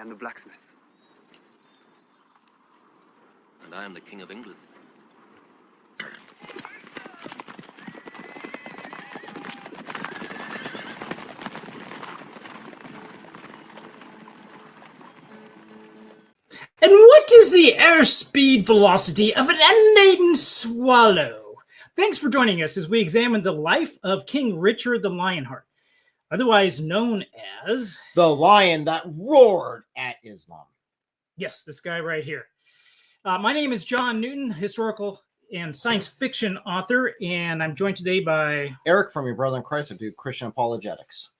and the blacksmith. And I am the King of England. And what is the airspeed velocity of an unladen swallow? Thanks for joining us as we examine the life of King Richard the Lionheart, otherwise known as the lion that roared at Islam. Yes, this guy right here. My name is John Newton, historical and science fiction author, and I'm joined today by Eric from Your Brother in Christ, I do Christian apologetics.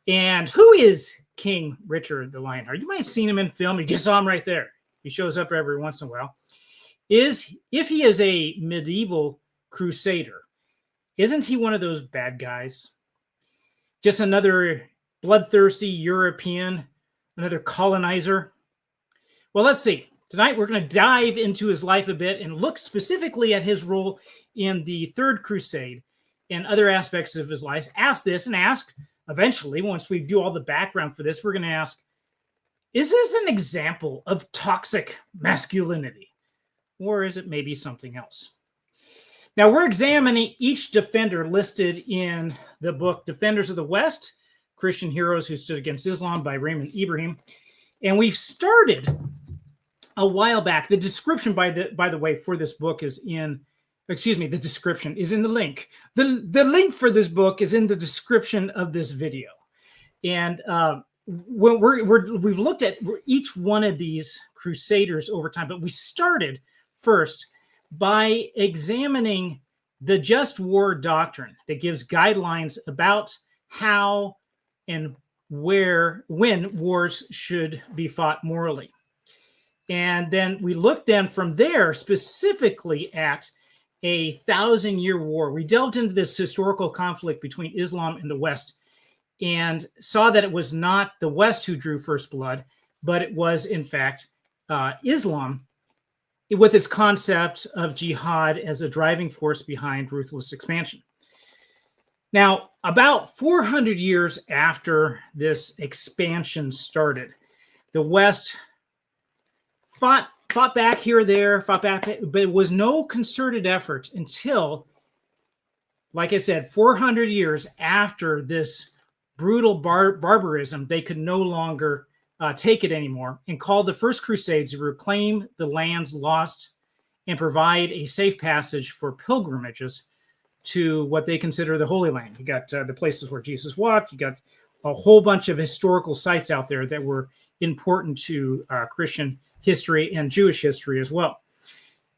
And who is King Richard the Lionheart? You might have seen him in film. You just saw him right there. He shows up every once in a while. If he is a medieval crusader, isn't he one of those bad guys? Just another bloodthirsty European, another colonizer? Well, let's see. Tonight, we're going to dive into his life a bit and look specifically at his role in the Third Crusade and other aspects of his life. Ask eventually, once we do all the background for this, we're going to ask, is this an example of toxic masculinity? Or is it maybe something else? Now, we're examining each defender listed in the book Defenders of the West, Christian Heroes Who Stood Against Islam by Raymond Ibrahim. And we've started a while back. The description, by the way, for this book is in, the description is in the link. The link for this book is in the description of this video. And we've looked at each one of these crusaders over time, but we started first by examining the just war doctrine that gives guidelines about how and when wars should be fought morally. And then we looked then from there specifically at a 1,000-year war. We delved into this historical conflict between Islam and the West and saw that it was not the West who drew first blood, but it was, in fact, Islam with its concept of jihad as a driving force behind ruthless expansion. Now, about 400 years after this expansion started, the West fought back here or there, but it was no concerted effort until, like I said, 400 years after this brutal barbarism, they could no longer take it anymore and called the First Crusades to reclaim the lands lost and provide a safe passage for pilgrimages to what they consider the Holy Land. You got the places where Jesus walked. You got a whole bunch of historical sites out there that were important to Christian history and Jewish history as well.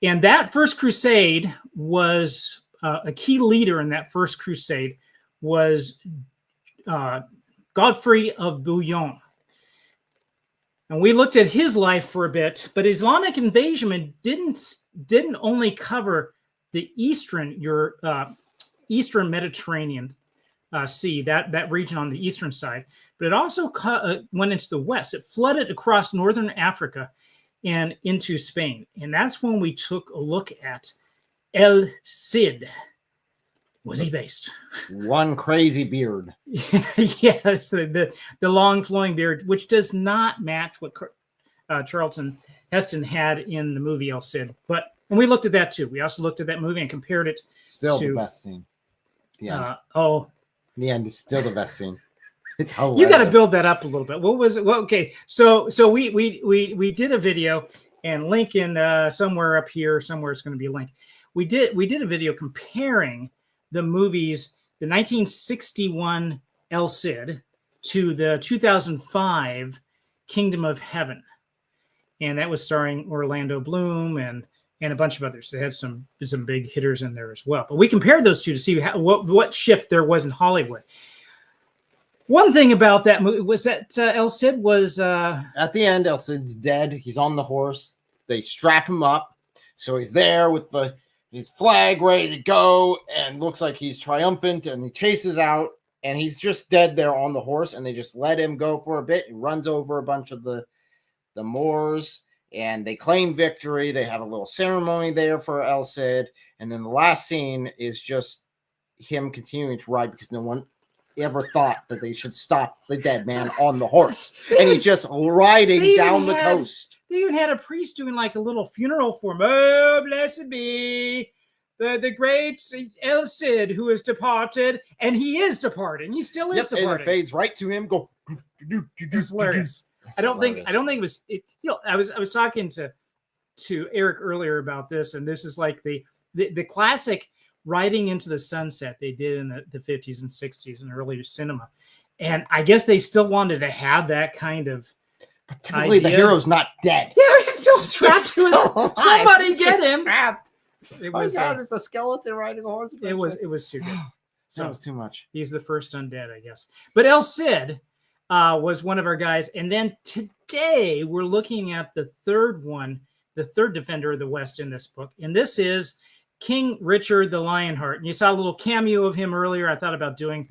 And that First Crusade was a key leader in that First Crusade was Godfrey of Bouillon. And we looked at his life for a bit, but Islamic invasion didn't only cover the eastern Mediterranean Sea, that region on the eastern side, but it also went into the west. It flooded across northern Africa and into Spain. And that's when we took a look at El Cid. Was he based? One crazy beard. Yes, the long flowing beard, which does not match what Charlton Heston had in the movie El Cid. And we looked at that too. We also looked at that movie and compared it to the best scene. The end is still the best scene. It's hilarious. You got to build that up a little bit. What was it? Well, okay. So we did a video and link in somewhere up here, somewhere it's going to be a link. We did a video comparing the movies, the 1961 El Cid to the 2005 Kingdom of Heaven. And that was starring Orlando Bloom and a bunch of others. They had some big hitters in there as well. But we compared those two to see what shift there was in Hollywood. One thing about that movie was that El Cid was... At the end, El Cid's dead. He's on the horse. They strap him up. So he's there with his flag ready to go and looks like he's triumphant, and he chases out and he's just dead there on the horse, and they just let him go for a bit. He runs over a bunch of the Moors and they claim victory. They have a little ceremony there for El Cid. And then the last scene is just him continuing to ride because no one ever thought that they should stop the dead man on the horse, and he's just riding down the coast. They even had a priest doing like a little funeral for him. Oh, blessed be the great El Cid who is departed, and he is departed. He still is departed. And it fades right to him. Go. It's hilarious. I don't think it was. I was talking to Eric earlier about this, and this is like the classic riding into the sunset they did in the 50s and 60s and earlier cinema, and I guess they still wanted to have that kind of. But technically, the hero's not dead. Yeah, he's still trapped to his. Somebody get him. Trapped. It was. It's a skeleton riding a horse. It was too good. So that was too much. He's the first undead, I guess. But El Cid was one of our guys, and then today we're looking at the third one, the third defender of the West in this book, and this is King Richard the Lionheart. And you saw a little cameo of him earlier. I thought about doing.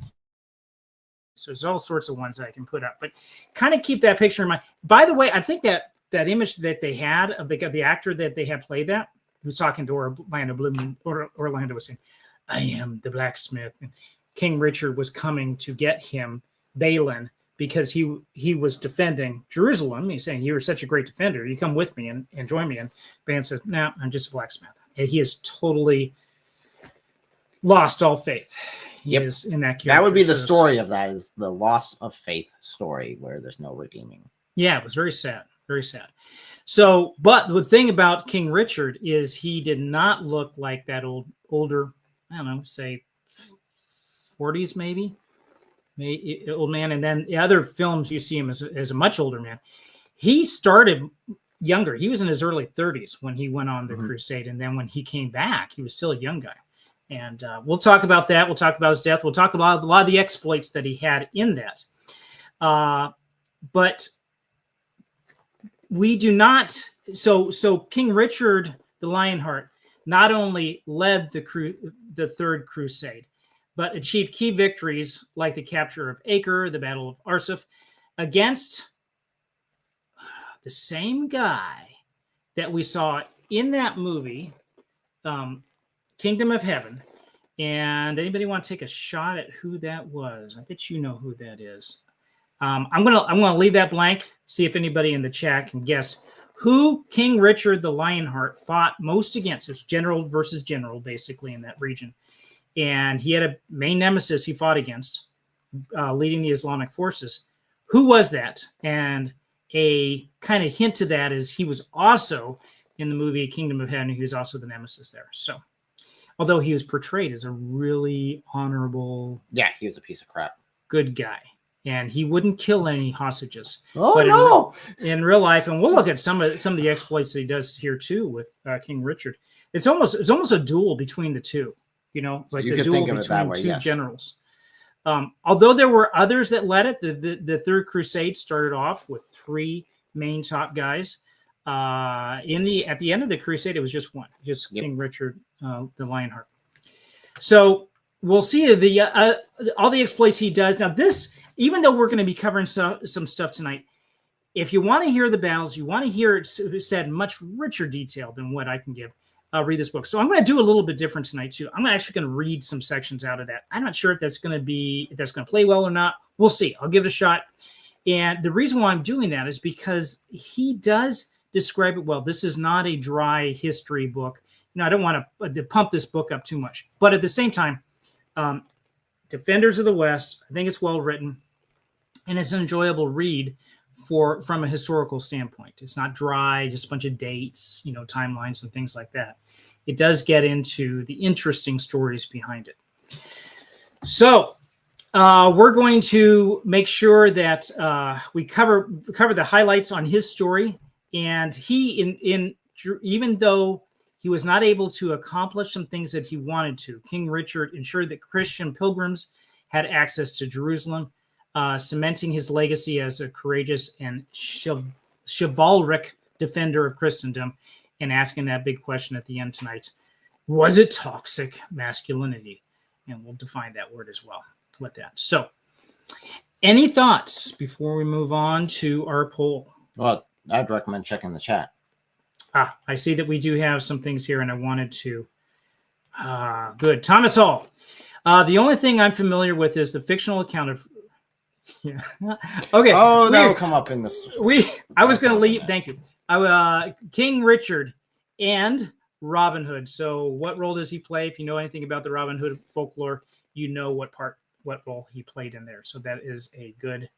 So there's all sorts of ones that I can put up, but kind of keep that picture in mind. By the way, I think that image that they had of the actor that they had played that, who was talking to Orlando Bloom, Orlando was saying, "I am the blacksmith." And King Richard was coming to get him, Balin, because he was defending Jerusalem. He's saying, "You are such a great defender. You come with me and join me." And Balin says, "No, I'm just a blacksmith." And he has totally lost all faith. He is in that character. That would be the story of that, is the loss of faith story where there's no redeeming. Yeah, it was very sad. Very sad. So, but the thing about King Richard is he did not look like that older, I don't know, say 40s maybe old man. And then the other films you see him as a much older man. He started younger. He was in his early 30s when he went on the Crusade. And then when he came back, he was still a young guy. And we'll talk about that. We'll talk about his death. We'll talk about a lot of the exploits that he had in that. But we do not. So King Richard the Lionheart not only led the Third Crusade, but achieved key victories like the capture of Acre, the Battle of Arsuf, against the same guy that we saw in that movie, Kingdom of Heaven. And anybody want to take a shot at who that was? I bet you know who that is. I'm gonna leave that blank. See if anybody in the chat can guess who King Richard the Lionheart fought most against. It's general versus general, basically, in that region. And he had a main nemesis he fought against, leading the Islamic forces. Who was that? And a kind of hint to that is he was also in the movie Kingdom of Heaven. He was also the nemesis there. So, although he was portrayed as a really honorable, he was a piece of crap, good guy, and he wouldn't kill any hostages. Oh, but no! In real life, and we'll look at some of the exploits that he does here too with King Richard. It's almost a duel between the two. You know, like the duel between two generals. Although there were others that led it, the Third Crusade started off with three main top guys. At the end of the Crusade, it was just one, King Richard the Lionheart. So we'll see all the exploits he does. Now, this, even though we're going to be covering some stuff tonight, if you want to hear the battles, you want to hear it said in much richer detail than what I can give. Read this book. So I'm going to do a little bit different tonight too. I'm actually going to read some sections out of that. I'm not sure if that's going to play well or not. We'll see. I'll give it a shot. And the reason why I'm doing that is because he does describe it well. This is not a dry history book. I don't want to pump this book up too much. But at the same time, Defenders of the West, I think it's well written, and it's an enjoyable read from a historical standpoint. It's not dry, just a bunch of dates, timelines and things like that. It does get into the interesting stories behind it. So we're going to make sure that we cover the highlights on his story. And he, even though he was not able to accomplish some things that he wanted to, King Richard ensured that Christian pilgrims had access to Jerusalem, cementing his legacy as a courageous and chivalric defender of Christendom, and asking that big question at the end tonight: was it toxic masculinity? And we'll define that word as well with that. So, any thoughts before we move on to our poll? Well, I'd recommend checking the chat. I see that we do have some things here, and I wanted to. Good. Thomas Hall. The only thing I'm familiar with is the fictional account of. Yeah. Okay. Oh, that will come up in this. I was going to leave. Thank you. King Richard and Robin Hood. So, what role does he play? If you know anything about the Robin Hood folklore, you know what role he played in there. So that is a good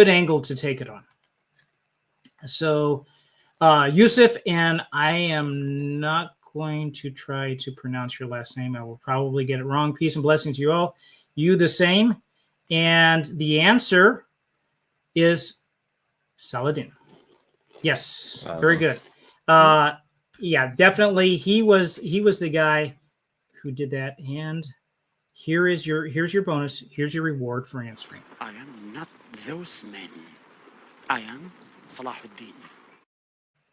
angle to take it on. So, Yusuf, and I am not going to try to pronounce your last name. I will probably get it wrong. Peace and blessings to you all. You the same. And the answer is Saladin. Yes, very good. Yeah, definitely. He was the guy who did that. And here's your bonus. Here's your reward for answering. I am not those men. I am Salahuddin.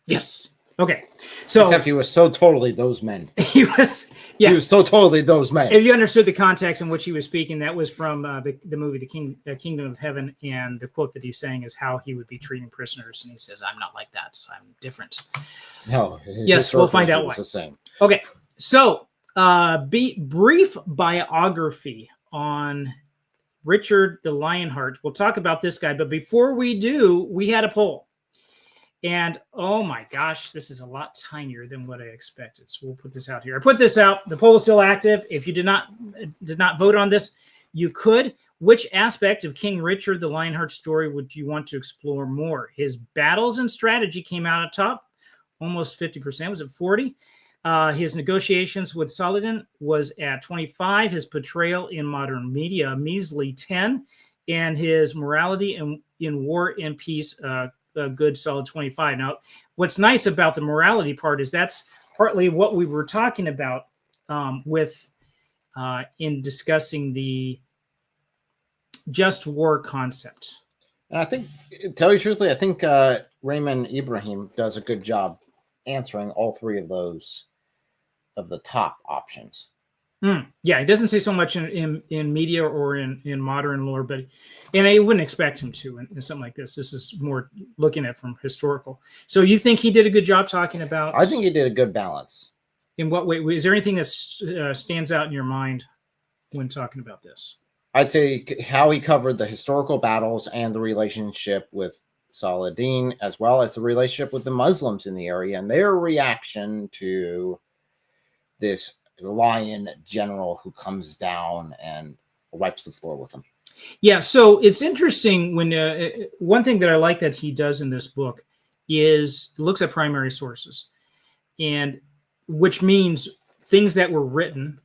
Yes. Okay. So except he was so totally those men. He was. Yeah. He was so totally those men. If you understood the context in which he was speaking, that was from the movie The Kingdom of Heaven, and the quote that he's saying is how he would be treating prisoners, and he says, "I'm not like that. So I'm different." No. Yes, we'll find out why. The same. Okay. So, brief biography on Richard the Lionheart. We'll talk about this guy, but before we do, we had a poll. And oh my gosh, this is a lot tinier than what I expected. So we'll put this out here. I put this out. The poll is still active. If you did not vote on this, you could. Which aspect of King Richard the Lionheart story would you want to explore more? His battles and strategy came out at top, almost 50%. Was it 40? His negotiations with Saladin was at 25. His portrayal in modern media, a measly 10. And his morality in war and peace, a good solid 25. Now, what's nice about the morality part is that's partly what we were talking about in discussing the just war concept. And I think, tell you truthfully, I think Raymond Ibrahim does a good job answering all three of those of the top options. Yeah, he doesn't say so much in media or in modern lore, and I wouldn't expect him to in something like this. This is more looking at from historical. So you think he did a good job talking about? I think he did a good balance. In what way? Is there anything that stands out in your mind when talking about this? I'd say how he covered the historical battles and the relationship with Saladin, as well as the relationship with the Muslims in the area and their reaction to this lion general who comes down and wipes the floor with him. Yeah, so it's interesting when one thing that I like that he does in this book is looks at primary sources, and which means things that were written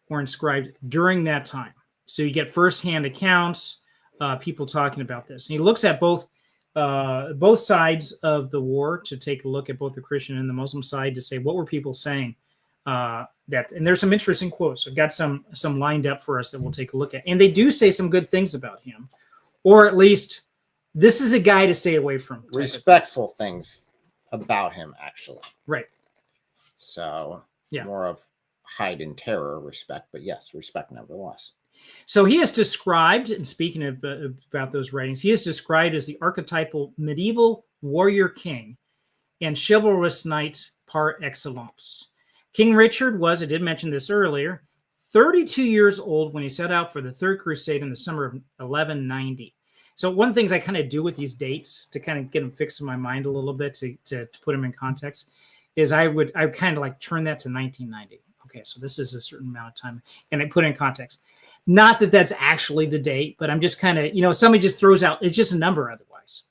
or inscribed during that time. So you get firsthand accounts, people talking about this. And he looks at both sides of the war to take a look at both the Christian and the Muslim side to say what were people saying. And there's some interesting quotes. I've got some lined up for us that we'll take a look at. And they do say some good things about him, or at least this is a guy to stay away from. Respectful things about him, actually. Right. So yeah, more of hide in terror respect, but yes, respect nevertheless. So he is described, and speaking of, about those writings, he is described as the archetypal medieval warrior king and chivalrous knight par excellence. King Richard was, I did mention this earlier, 32 years old when he set out for the Third Crusade in the summer of 1190. So one of the things I kind of do with these dates to kind of get them fixed in my mind a little bit to put them in context is I kind of like turn that to 1990. Okay, so this is a certain amount of time, and I put it in context. Not that that's actually the date, but I'm just kind of, somebody just throws out, it's just a number otherwise.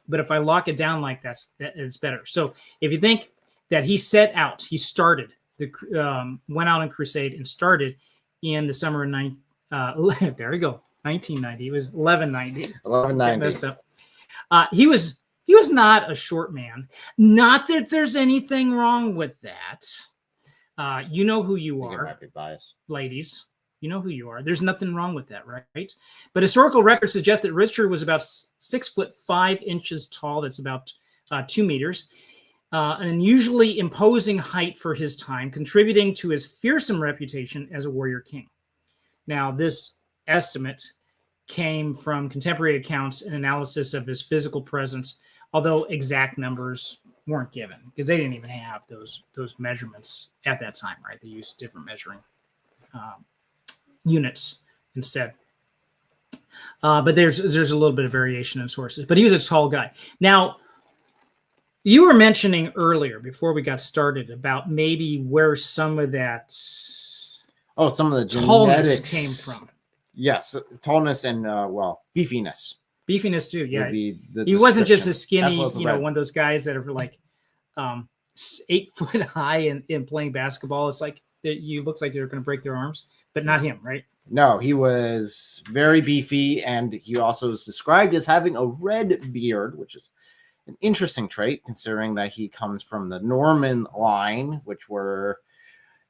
But if I lock it down like that, it's better. So if you think that he set out, he started, went out on crusade and started in the summer of 1990. It was 1190. 1190. Messed up. He was not a short man. Not that there's anything wrong with that. You know who you are, might be biased. Ladies. You know who you are. There's nothing wrong with that, right? But historical records suggest that Richard was about 6'5" tall. That's about 2 meters. An unusually imposing height for his time, contributing to his fearsome reputation as a warrior king. Now, this estimate came from contemporary accounts and analysis of his physical presence, although exact numbers weren't given because they didn't even have those measurements at that time, right? They used different measuring units instead. But there's a little bit of variation in sources. But he was a tall guy. Now, you were mentioning earlier before we got started about maybe where some of that some of the tallness genetics came from. Yes, tallness and beefiness. Beefiness too, yeah. He wasn't just a skinny, well one of those guys that are like 8 foot high and playing basketball. It's like you looks like they're going to break their arms, but not him, right? No, he was very beefy, and he also is described as having a red beard, which is an interesting trait considering that he comes from the Norman line, which were,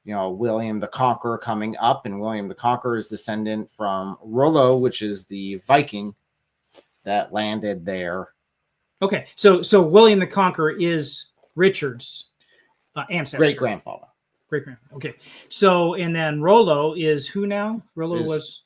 William the Conqueror coming up, and William the Conqueror is descendant from Rollo, which is the Viking that landed there. Okay, so William the Conqueror is Richard's ancestor. Great-grandfather. Great-grandfather. Okay, so and then Rollo is who now? Rollo was,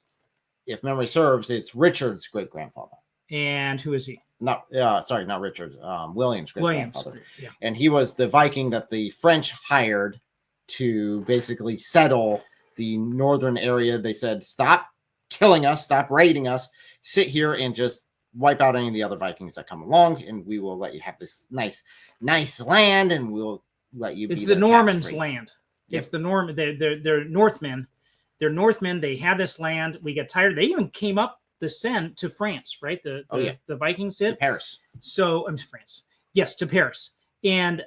if memory serves, it's Richard's great-grandfather. And who is he? Not Richard's. William's great-grandfather. Yeah. And he was the Viking that the French hired to basically settle the northern area. They said, stop killing us, stop raiding us, sit here and just wipe out any of the other Vikings that come along, and we will let you have this nice land, and we'll let you It's be the Normans' tax-free. land. Yep. It's the Norman. They're Northmen. They're Northmen. They had this land. We got tired. They even came up the Seine to France, right? The Vikings did. To Paris. So France. Yes, to Paris. And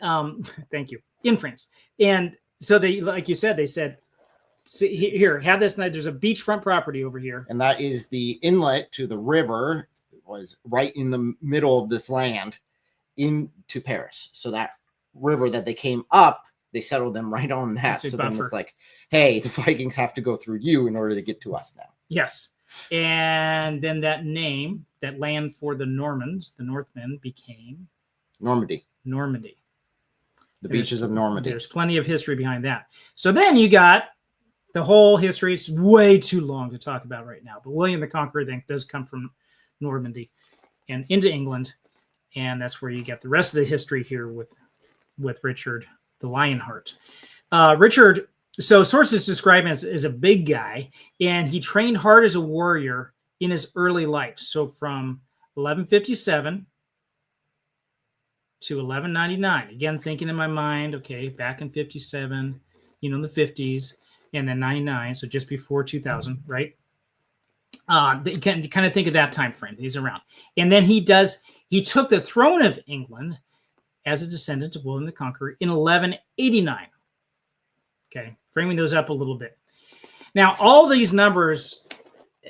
thank you. In France. And so they, like you said, they said, here, have this. There's a beachfront property over here. And that is the inlet to the river. It was right in the middle of this land into Paris. So that river that they came up, they settled them right on that. So then it's like, hey, the Vikings have to go through you in order to get to us now. Yes. And then that name, that land for the Normans, the Northmen, became Normandy. The beaches of Normandy. There's plenty of history behind that. So then you got the whole history. It's way too long to talk about right now. But William the Conqueror then does come from Normandy and into England. And that's where you get the rest of the history here with Richard the Lionheart. Richard, so sources describe him as a big guy, and he trained hard as a warrior in his early life. So from 1157 to 1199. Again, thinking in my mind, okay, back in 57, the 50s, and then 99, so just before 2000, right? You can kind of think of that time frame. He's around. And then he took the throne of England as a descendant of William the Conqueror in 1189. Okay, framing those up a little bit. Now, all these numbers,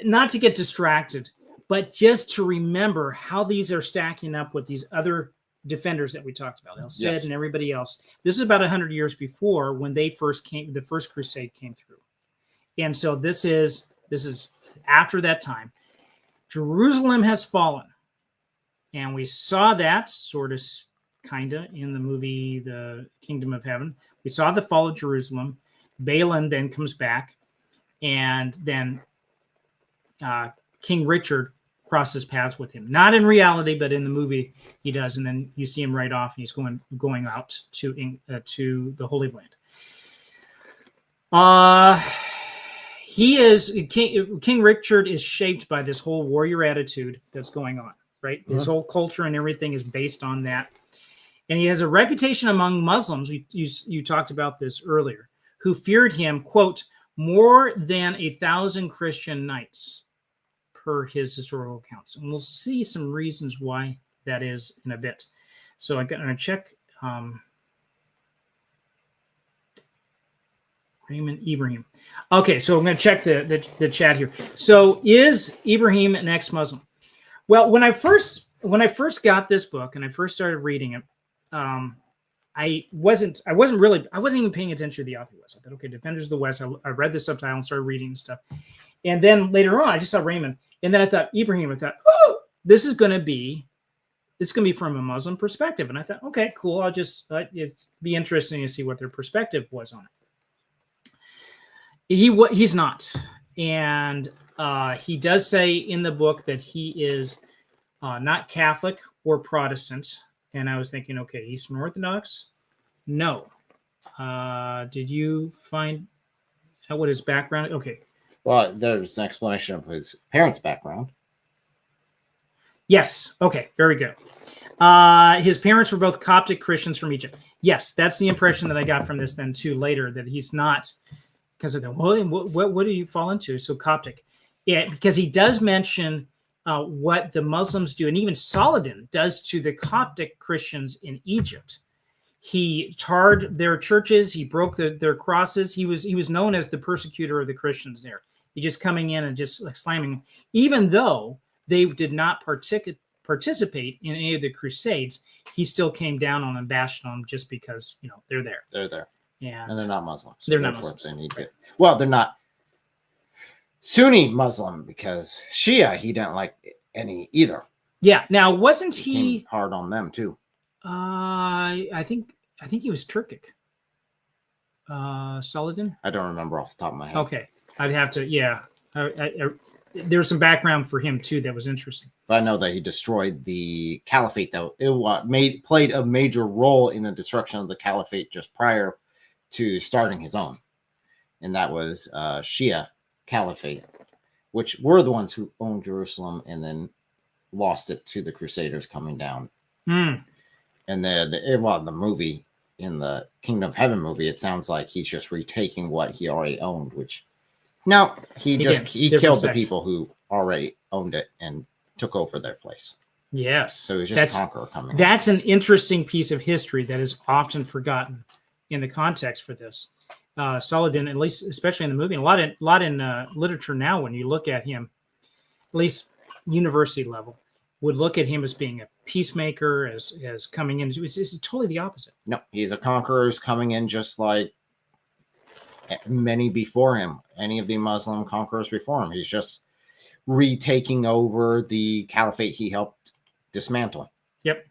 not to get distracted, but just to remember how these are stacking up with these other defenders that we talked about, El Cid and everybody else. This is about 100 years before when they first came, the first crusade came through. And so this is after that time. Jerusalem has fallen. And we saw that sort of kind of in the movie The Kingdom of Heaven. We saw the fall of Jerusalem. Balin then comes back, and then King Richard crosses paths with him. Not in reality, but in the movie he does. And then you see him right off, and he's going out to the Holy Land. King Richard is shaped by this whole warrior attitude that's going on, right? His whole culture and everything is based on that. And he has a reputation among Muslims, you talked about this earlier, who feared him, quote, more than 1,000 Christian knights per his historical accounts. And we'll see some reasons why that is in a bit. So I'm going to check Raymond Ibrahim. Okay, so I'm going to check the chat here. So is Ibrahim an ex-Muslim? Well, when I first got this book and I first started reading it, I wasn't even paying attention to the author was. I thought, okay, Defenders of the West. I read the subtitle and started reading and stuff. And then later on, I just saw Raymond. And then I thought, Ibrahim, I thought, oh, this is going to be from a Muslim perspective. And I thought, okay, cool. I'll just, it'd be interesting to see what their perspective was on it. He's not. And he does say in the book that he is not Catholic or Protestant. And I was thinking, okay, Eastern Orthodox? No. Did you find out what his background? Okay. Well, there's an explanation of his parents' background. Yes. Okay. Very good. His parents were both Coptic Christians from Egypt. Yes, that's the impression that I got from this then too later, that he's not, because of the, well, what do you fall into? So Coptic. Yeah, because he does mention what the Muslims do, and even Saladin does to the Coptic Christians in Egypt. He tarred their churches. He broke their crosses. He was known as the persecutor of the Christians there. He just coming in and just like slamming them, even though they did not participate in any of the Crusades. He still came down on them, bashed on them, just because they're there. They're there, and they're not Muslims. They're not Muslims. They need to, well, they're not Sunni Muslim, because Shia he didn't like any either. Yeah. Now, wasn't he hard on them too? I think he was Turkic. Saladin? I don't remember off the top of my head. Okay. I'd have to, yeah. There's some background for him too that was interesting. But I know that he destroyed the caliphate, though. It played a major role in the destruction of the caliphate just prior to starting his own. And that was Shia Caliphate, which were the ones who owned Jerusalem and then lost it to the Crusaders coming down. Mm. And then, the movie, in the Kingdom of Heaven movie, it sounds like he's just retaking what he already owned, which no, he killed the people who already owned it and took over their place. Yes. So he's just a conqueror coming. That's an interesting piece of history that is often forgotten in the context for this. Saladin, at least, especially in the movie, and a lot in literature now, when you look at him, at least university level, would look at him as being a peacemaker, as coming in. It's totally the opposite. No, he's a conqueror who's coming in just like many before him, any of the Muslim conquerors before him. He's just retaking over the caliphate he helped dismantle. Yep.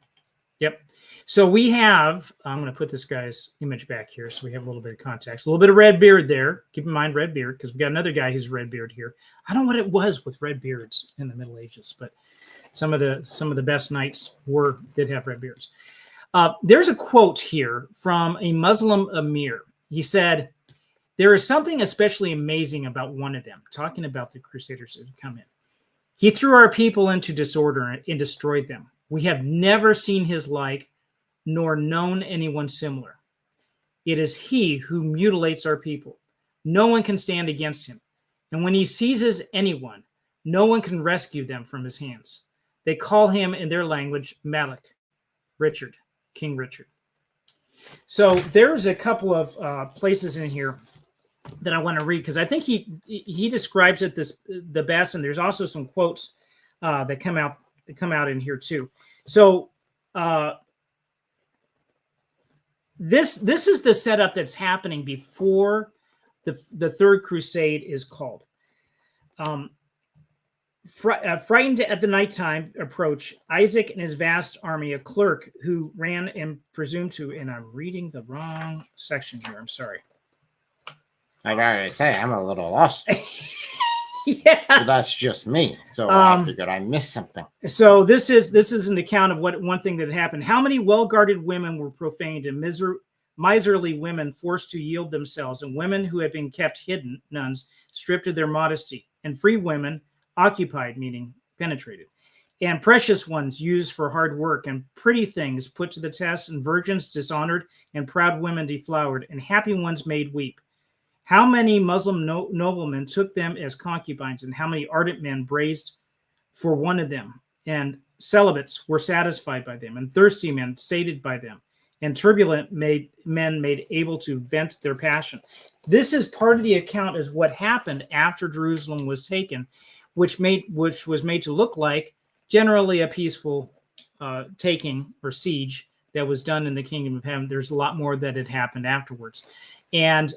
So we have, I'm going to put this guy's image back here so we have a little bit of context. A little bit of red beard there. Keep in mind red beard, because we got another guy who's red beard here. I don't know what it was with red beards in the Middle Ages, but some of the best knights did have red beards. There's a quote here from a Muslim emir. He said, "There is something especially amazing about one of them," talking about the Crusaders that had come in. "He threw our people into disorder and destroyed them. We have never seen his like, nor known anyone similar. It is he who mutilates our people. No one can stand against him. And when he seizes anyone, no one can rescue them from his hands. They call him in their language Malik, Richard, King Richard." So there's a couple of places in here that I want to read, because I think he describes it the best, and there's also some quotes that come out in here too. So this is the setup that's happening before the Third Crusade is called. Frightened at the nighttime approach, Isaac and his vast army, a clerk who ran and presumed to, and I'm reading the wrong section here, I'm sorry. I gotta say, I'm a little lost. Yes. So that's just me. So I figured I missed something. So this is an account of one thing that happened. "How many well-guarded women were profaned, and miserly women forced to yield themselves, and women who had been kept hidden, nuns, stripped of their modesty, and free women occupied," meaning penetrated, "and precious ones used for hard work, and pretty things put to the test, and virgins dishonored, and proud women deflowered, and happy ones made weep. How many Muslim noblemen took them as concubines, and how many ardent men brazed for one of them, and celibates were satisfied by them, and thirsty men sated by them, and turbulent men made able to vent their passion." This is part of the account as what happened after Jerusalem was taken, which was made to look like generally a peaceful taking or siege that was done in the Kingdom of Heaven. There's a lot more that had happened afterwards. And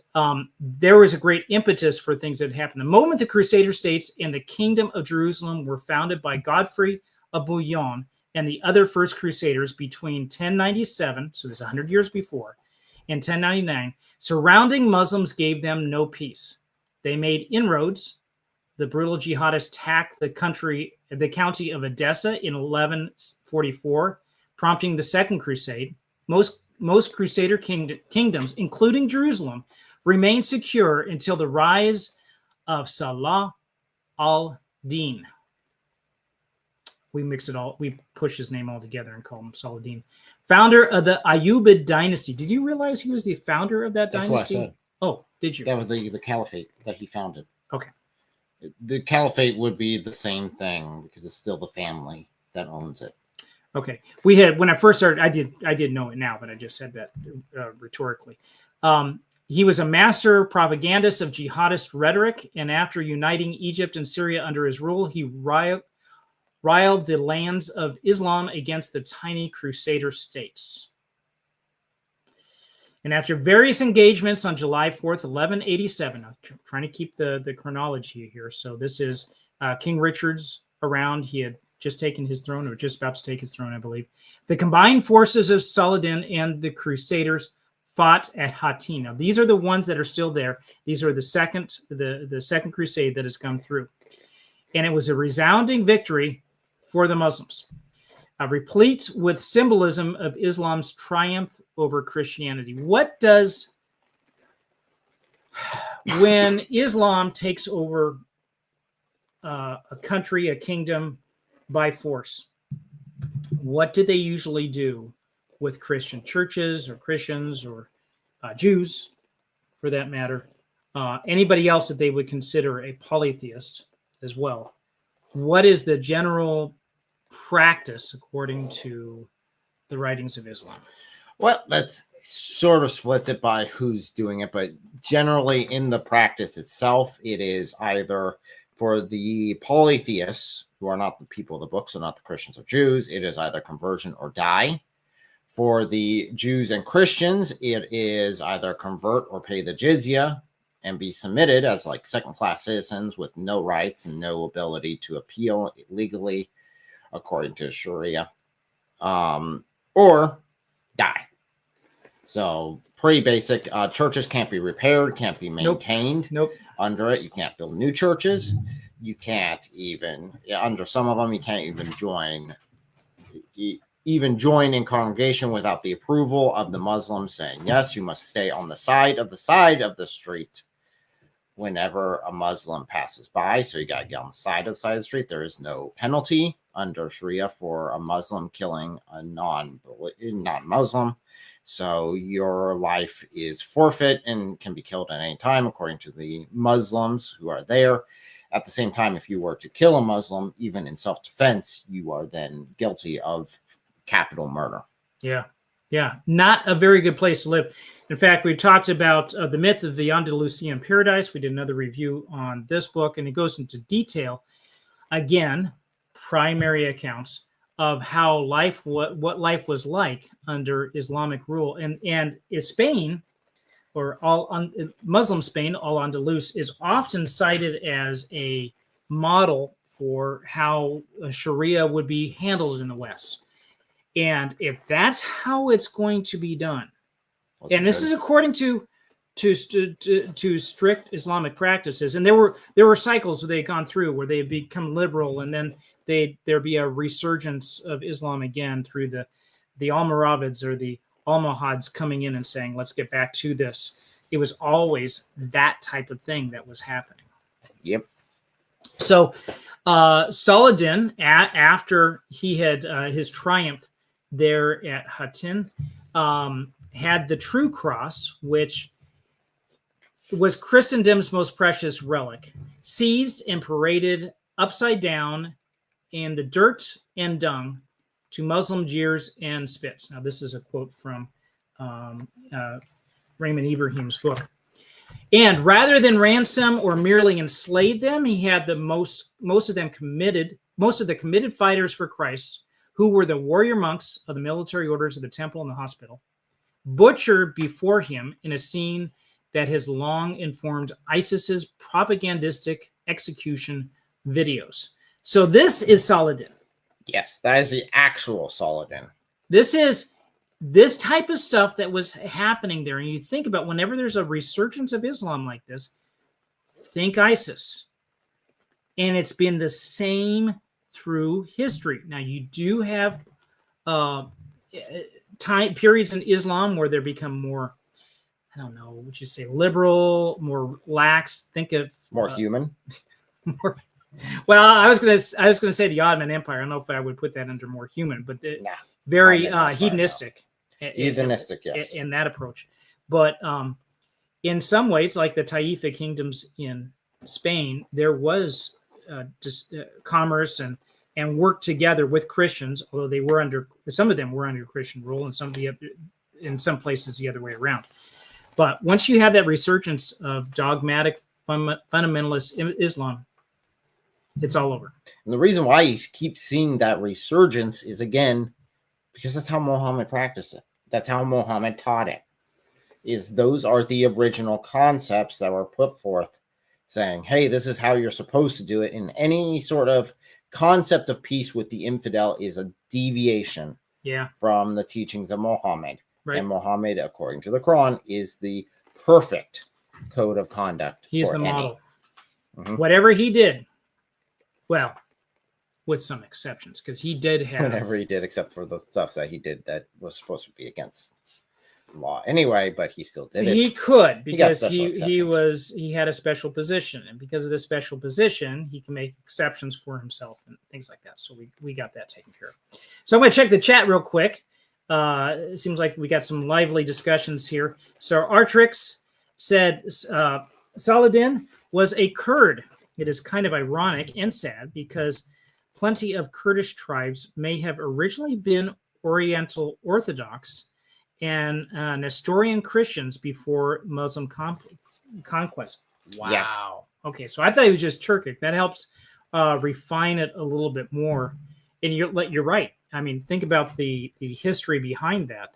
there was a great impetus for things that happened. The moment the Crusader states in the Kingdom of Jerusalem were founded by Godfrey of Bouillon and the other first Crusaders between 1097, so this is 100 years before, and 1099, surrounding Muslims gave them no peace. They made inroads. The brutal jihadists attacked the county of Edessa in 1144, prompting the Second Crusade. Most Crusader kingdoms, including Jerusalem, remained secure until the rise of Salah al-Din. We mix it all. We push his name all together and call him Saladin, founder of the Ayyubid dynasty. Did you realize he was the founder of that dynasty? That's what I said. Oh, did you? That was the caliphate that he founded. Okay. The caliphate would be the same thing because it's still the family that owns it. Okay. We had, when I first started, I did know it now, but I just said that rhetorically. He was a master propagandist of jihadist rhetoric, and after uniting Egypt and Syria under his rule, he riled the lands of Islam against the tiny Crusader states. And after various engagements on July 4th, 1187, I'm trying to keep the chronology here. So this is King Richard's around. He had just taken his throne, or just about to take his throne, I believe. The combined forces of Saladin and the Crusaders fought at Hattin. Now, these are the ones that are still there. These are the second Crusade that has come through. And it was a resounding victory for the Muslims, replete with symbolism of Islam's triumph over Christianity. What does, when Islam takes over a country, a kingdom by force, what do they usually do with Christian churches or Christians or Jews, for that matter, anybody else that they would consider a polytheist as well? What is the general practice according to the writings of Islam? Well, that's sort of splits it by who's doing it, but generally in the practice itself, it is either for the polytheists, who are not the people of the book, so not the Christians or Jews, it is either conversion or die. For the Jews and Christians, it is either convert or pay the jizya and be submitted as like second-class citizens with no rights and no ability to appeal legally according to Sharia, or die. So pretty basic. Churches can't be repaired, can't be maintained. Nope. Under it. You can't build new churches. You can't even, under some of them, you can't even join in congregation without the approval of the Muslims saying, yes, you must stay on the side of the street whenever a Muslim passes by. So you got to get on the side of the street. There is no penalty under Sharia for a Muslim killing a non-Muslim. So your life is forfeit and can be killed at any time, according to the Muslims who are there. At the same time, if you were to kill a Muslim, even in self-defense, you are then guilty of capital murder. Yeah. Not a very good place to live. In fact, we talked about the myth of the Andalusian paradise. We did another review on this book, and it goes into detail. Again, primary accounts of how what life was like under Islamic rule. And Spain, or Muslim Spain, Al-Andalus, is often cited as a model for how Sharia would be handled in the West. And if that's how it's going to be done, and this is according to strict Islamic practices, and there were cycles that they had gone through where they had become liberal, and then there'd be a resurgence of Islam again through the Almoravids or the Almohads coming in and saying, let's get back to this. It was always that type of thing that was happening. Yep. So Saladin, after he had his triumph there at Hattin, had the true cross, which was Christendom's most precious relic, seized and paraded upside down in the dirt and dung to Muslim jeers and spits. Now, this is a quote from Raymond Ibrahim's book. And rather than ransom or merely enslave them, he had most of the committed fighters for Christ, who were the warrior monks of the military orders of the temple and the hospital, butchered before him in a scene that has long informed ISIS's propagandistic execution videos. So this is Saladin. Yes, that is the actual Saladin. This is this type of stuff that was happening there. And you think about whenever there's a resurgence of Islam like this, think ISIS. And it's been the same through history. Now, you do have time periods in Islam where they become more, I don't know, would you say liberal, more lax? Think of More human. more. Well, I was gonna say the Ottoman Empire. I don't know if I would put that under more human, but very hedonistic, hedonistic, yes, in that approach. But in some ways, like the Taifa kingdoms in Spain, there was just commerce and work together with Christians, although they were some of them were under Christian rule, and in some places the other way around. But once you have that resurgence of dogmatic fundamentalist Islam, it's all over. And the reason why you keep seeing that resurgence is, again, because that's how Muhammad practiced it. That's how Muhammad taught it. Those are the original concepts that were put forth, saying, hey, this is how you're supposed to do it. And any sort of concept of peace with the infidel is a deviation from the teachings of Muhammad. Right. And Muhammad, according to the Quran, is the perfect code of conduct. He is the model. Mm-hmm. Whatever he did, well, with some exceptions, because he did have whatever he did, except for the stuff that he did that was supposed to be against law anyway, but he still did it. He could, because he had a special position, and because of this special position, he can make exceptions for himself and things like that. So we got that taken care of. So I'm going to check the chat real quick. It seems like we got some lively discussions here. So Artrix said Saladin was a Kurd. It is kind of ironic and sad because plenty of Kurdish tribes may have originally been Oriental Orthodox and Nestorian Christians before Muslim conquest. Wow. Yeah. Okay, so I thought it was just Turkic. That helps refine it a little bit more. And you're right. I mean, think about the history behind that.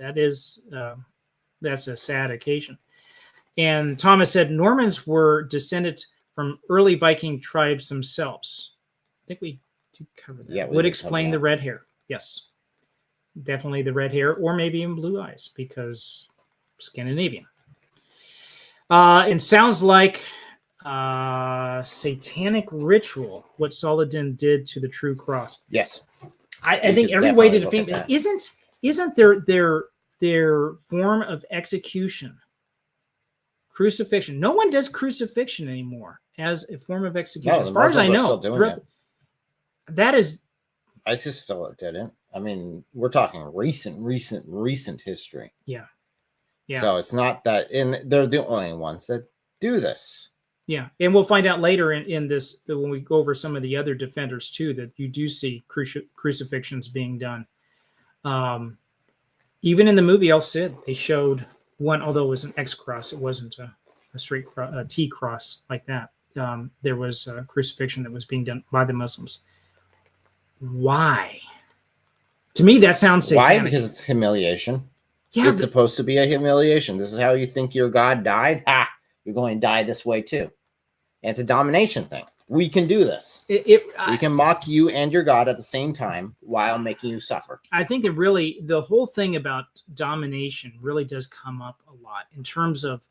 That's a sad occasion. And Thomas said Normans were descended from early Viking tribes themselves. I think we did cover that. Yeah, would explain the red hair. Yes, definitely the red hair, or maybe even blue eyes, because Scandinavian. It sounds like satanic ritual, what Saladin did to the true cross. Yes. I think every way to defeat it isn't their form of execution crucifixion. No one does crucifixion anymore as a form of execution, as far as I know. That is, ISIS still didn't. I mean, we're talking recent history. Yeah. So it's not that, and they're the only ones that do this. Yeah, and we'll find out later in this, when we go over some of the other defenders too, that you do see crucifixions being done. Even in the movie El Cid, they showed one, although it was an X cross, it wasn't a straight T cross like that. There was a crucifixion that was being done by the Muslims. Why? To me, that sounds satanic. Why? Because it's humiliation. Yeah, it's supposed to be a humiliation. This is how you think your God died? You're going to die this way too. And it's a domination thing. We can do this. We can mock you and your God at the same time while making you suffer. I think the whole thing about domination really does come up a lot in terms of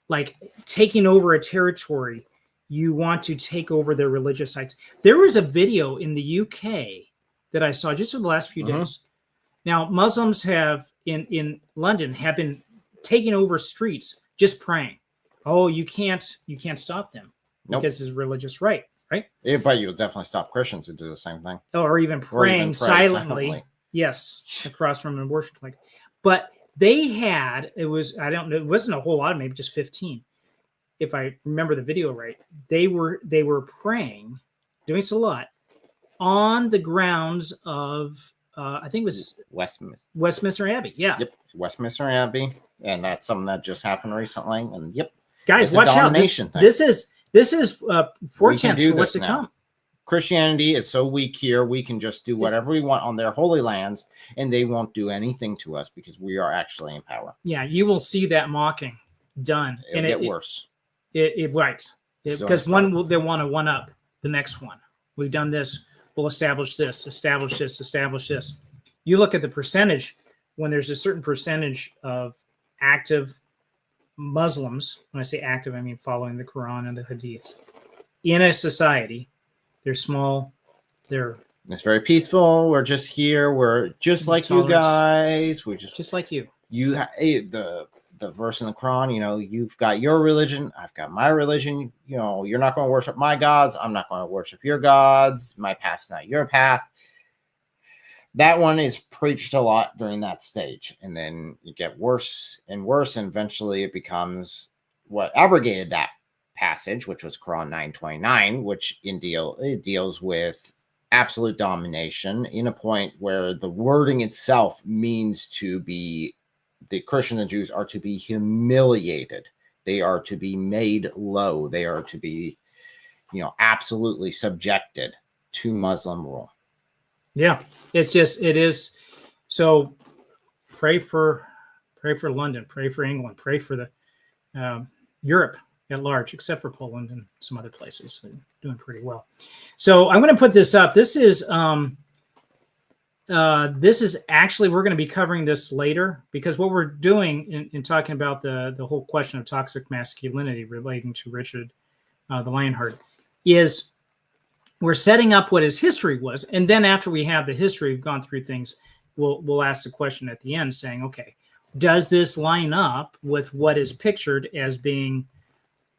like taking over a territory. You want to take over their religious sites. There was a video in the UK that I saw just in the last few days. Now, Muslims in London have been taking over streets just praying. Oh, you can't stop them because it's religious right? Yeah, but you'll definitely stop Christians who do the same thing. Or even praying silently. Yes, across from an abortion clinic. But they had, it wasn't a whole lot, maybe just 15. If I remember the video right, they were praying, doing salat on the grounds of I think it was Westminster Abbey. Yeah. Yep. Westminster Abbey. And that's something that just happened recently. And guys, watch out. This is portents for what's to come. Christianity is so weak here, we can just do whatever we want on their holy lands, and they won't do anything to us because we are actually in power. Yeah, you will see that mocking done. It'll get worse. Because they want to one up the next one. We've done this. We'll establish this, establish this, establish this. You look at the percentage, when there's a certain percentage of active Muslims, when I say active, I mean following the Quran and the Hadiths, in a society, they're small, they're It's very peaceful. We're just here. We're just like you Tolerance. guys. We're just like you. The verse in the Quran, you've got your religion, I've got my religion. You're not going to worship my gods, I'm not going to worship your gods. My path's not your path. That one is preached a lot during that stage, and then you get worse and worse, and eventually it becomes what abrogated that passage, which was Quran 929, which it deals with absolute domination in a point where the wording itself means to be, the Christians and Jews are to be humiliated. They are to be made low. They are to be, absolutely subjected to Muslim rule. Yeah, it is. So pray for London, pray for England, pray for the Europe at large, except for Poland and some other places. They're doing pretty well. So I'm going to put this up. This is actually, we're going to be covering this later, because what we're doing in talking about the whole question of toxic masculinity relating to Richard the Lionheart is we're setting up what his history was. And then after we have the history, we've gone through things, we'll ask the question at the end saying, okay, does this line up with what is pictured as being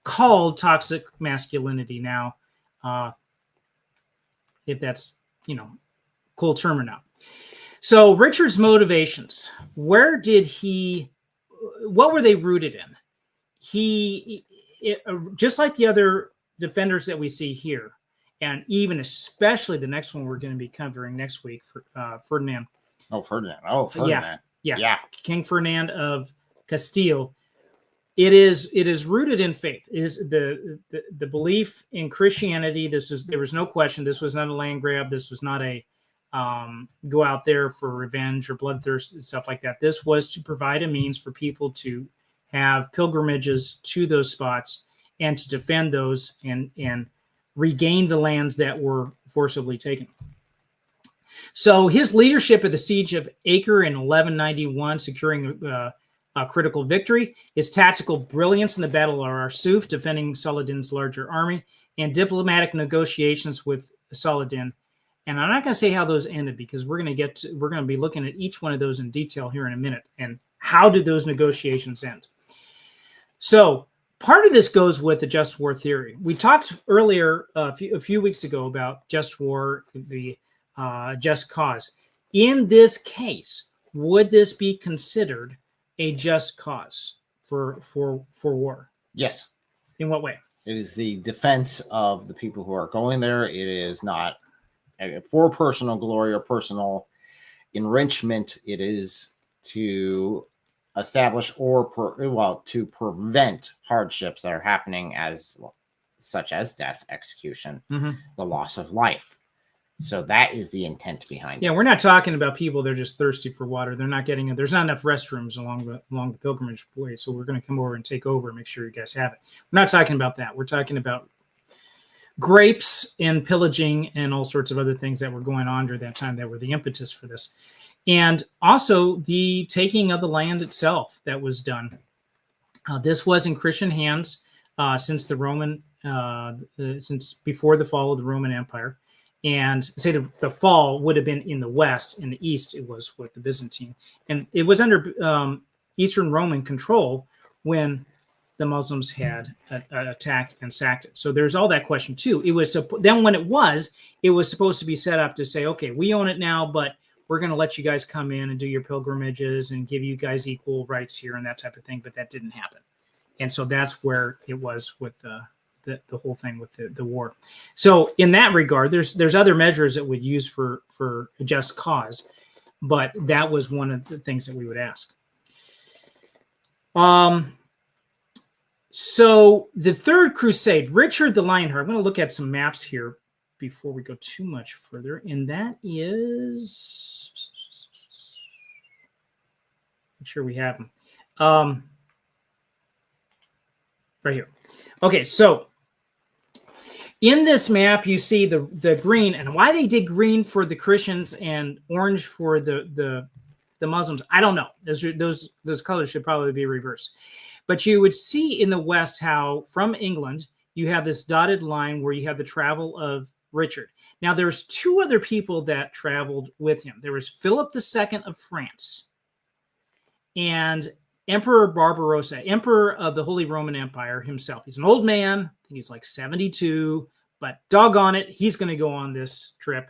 called toxic masculinity now? If that's, cool term or not. So Richard's motivations, what were they rooted in? Just like the other defenders that we see here, and even especially the next one we're going to be covering next week for Ferdinand. Ferdinand. Yeah. King Ferdinand of Castile. It is rooted in faith. Is the belief in Christianity. There was no question. This was not a land grab. This was not a go out there for revenge or bloodthirst and stuff like that. This was to provide a means for people to have pilgrimages to those spots and to defend those and regain the lands that were forcibly taken. So his leadership of the siege of Acre in 1191, securing a critical victory, his tactical brilliance in the Battle of Arsuf, defending Saladin's larger army, and diplomatic negotiations with Saladin. And I'm not going to say how those ended, because we're going to be looking at each one of those in detail here in a minute. And how did those negotiations end? So part of this goes with the just war theory. We talked earlier a few weeks ago about just war, the just cause. In this case, would this be considered a just cause for war? Yes. In what way? It is the defense of the people who are going there. It is not for personal glory or personal enrichment. It is to establish to prevent hardships that are happening, such as death, execution, the loss of life. So that is the intent behind it. Yeah, we're not talking about people that are just thirsty for water. They're not getting it. There's not enough restrooms along the pilgrimage way, so we're going to come over and take over and make sure you guys have it. We're not talking about that. We're talking about grapes and pillaging and all sorts of other things that were going on during that time that were the impetus for this. And also the taking of the land itself that was done. This was in Christian hands since the Roman, since before the fall of the Roman Empire. And say the fall would have been in the west. In the east, it was with the Byzantine. And it was under Eastern Roman control when the Muslims had attacked and sacked it. So there's all that question too. It was then when it was supposed to be set up to say, okay, we own it now, but we're going to let you guys come in and do your pilgrimages and give you guys equal rights here and that type of thing. But that didn't happen. And so that's where it was with the whole thing with the war. So in that regard, there's other measures that would use for a just cause, but that was one of the things that we would ask. So the Third Crusade, Richard the Lionheart. I'm going to look at some maps here before we go too much further, and that is, make sure we have them right here. Okay, so in this map, you see the green, and why they did green for the Christians and orange for the Muslims, I don't know. Those colors should probably be reversed. But you would see in the West how from England, you have this dotted line where you have the travel of Richard. Now, there's two other people that traveled with him. There was Philip II of France and Emperor Barbarossa, Emperor of the Holy Roman Empire himself. He's an old man. I think he's like 72, but doggone it, he's going to go on this trip.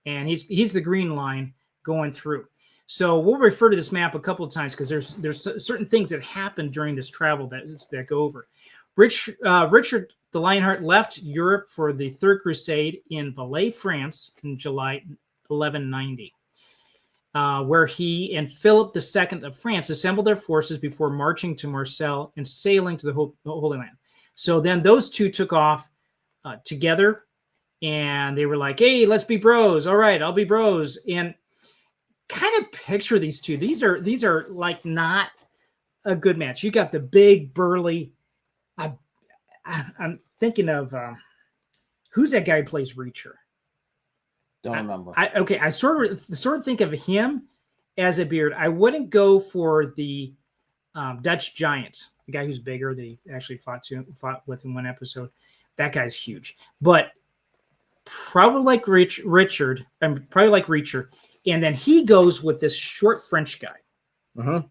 And he's the green line going through. So we'll refer to this map a couple of times because there's certain things that happen during this travel that go over. Richard the Lionheart left Europe for the Third Crusade in Valais, France in July 1190, where he and Philip II of France assembled their forces before marching to Marseille and sailing to the Holy Land. So then those two took off together, and they were like, hey, let's be bros. All right, I'll be bros. And kind of picture these two. These are like not a good match. You got the big, burly... I'm thinking of who's that guy who plays Reacher? Don't remember. I sort of think of him as a beard. I wouldn't go for the Dutch Giants, the guy who's bigger. They actually fought with in one episode. That guy's huge, but probably like Richard. Probably like Reacher, and then he goes with this short French guy. Mm-hmm.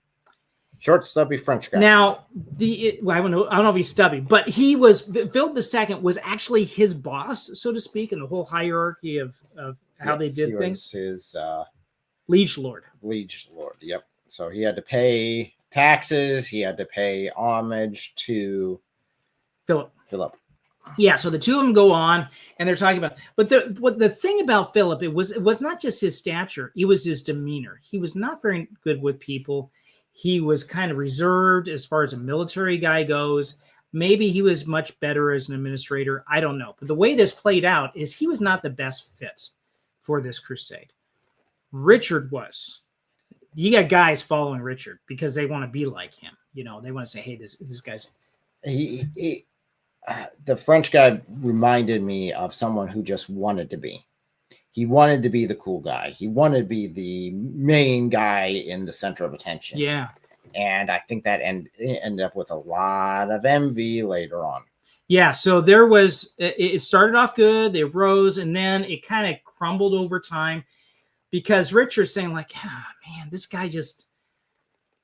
Short, stubby French guy. Now, I don't know if he's stubby, but Philip II was actually his boss, so to speak, in the whole hierarchy of how they did things. His liege lord. Liege lord, yep. So he had to pay taxes. He had to pay homage to Philip. Yeah, so the two of them go on, and they're talking about. But the thing about Philip, it was not just his stature; it was his demeanor. He was not very good with people. He was kind of reserved as far as a military guy goes. Maybe he was much better as an administrator. I don't know. But the way this played out is he was not the best fit for this crusade. Richard was. You got guys following Richard because they want to be like him. You know, they want to say, hey, this guy's... The French guy reminded me of someone who just wanted to be. He wanted to be the cool guy. He wanted to be the main guy in the center of attention. Yeah. And I think that ended up with a lot of envy later on. Yeah. So it started off good. They rose, and then it kind of crumbled over time because Richard's saying like, man, this guy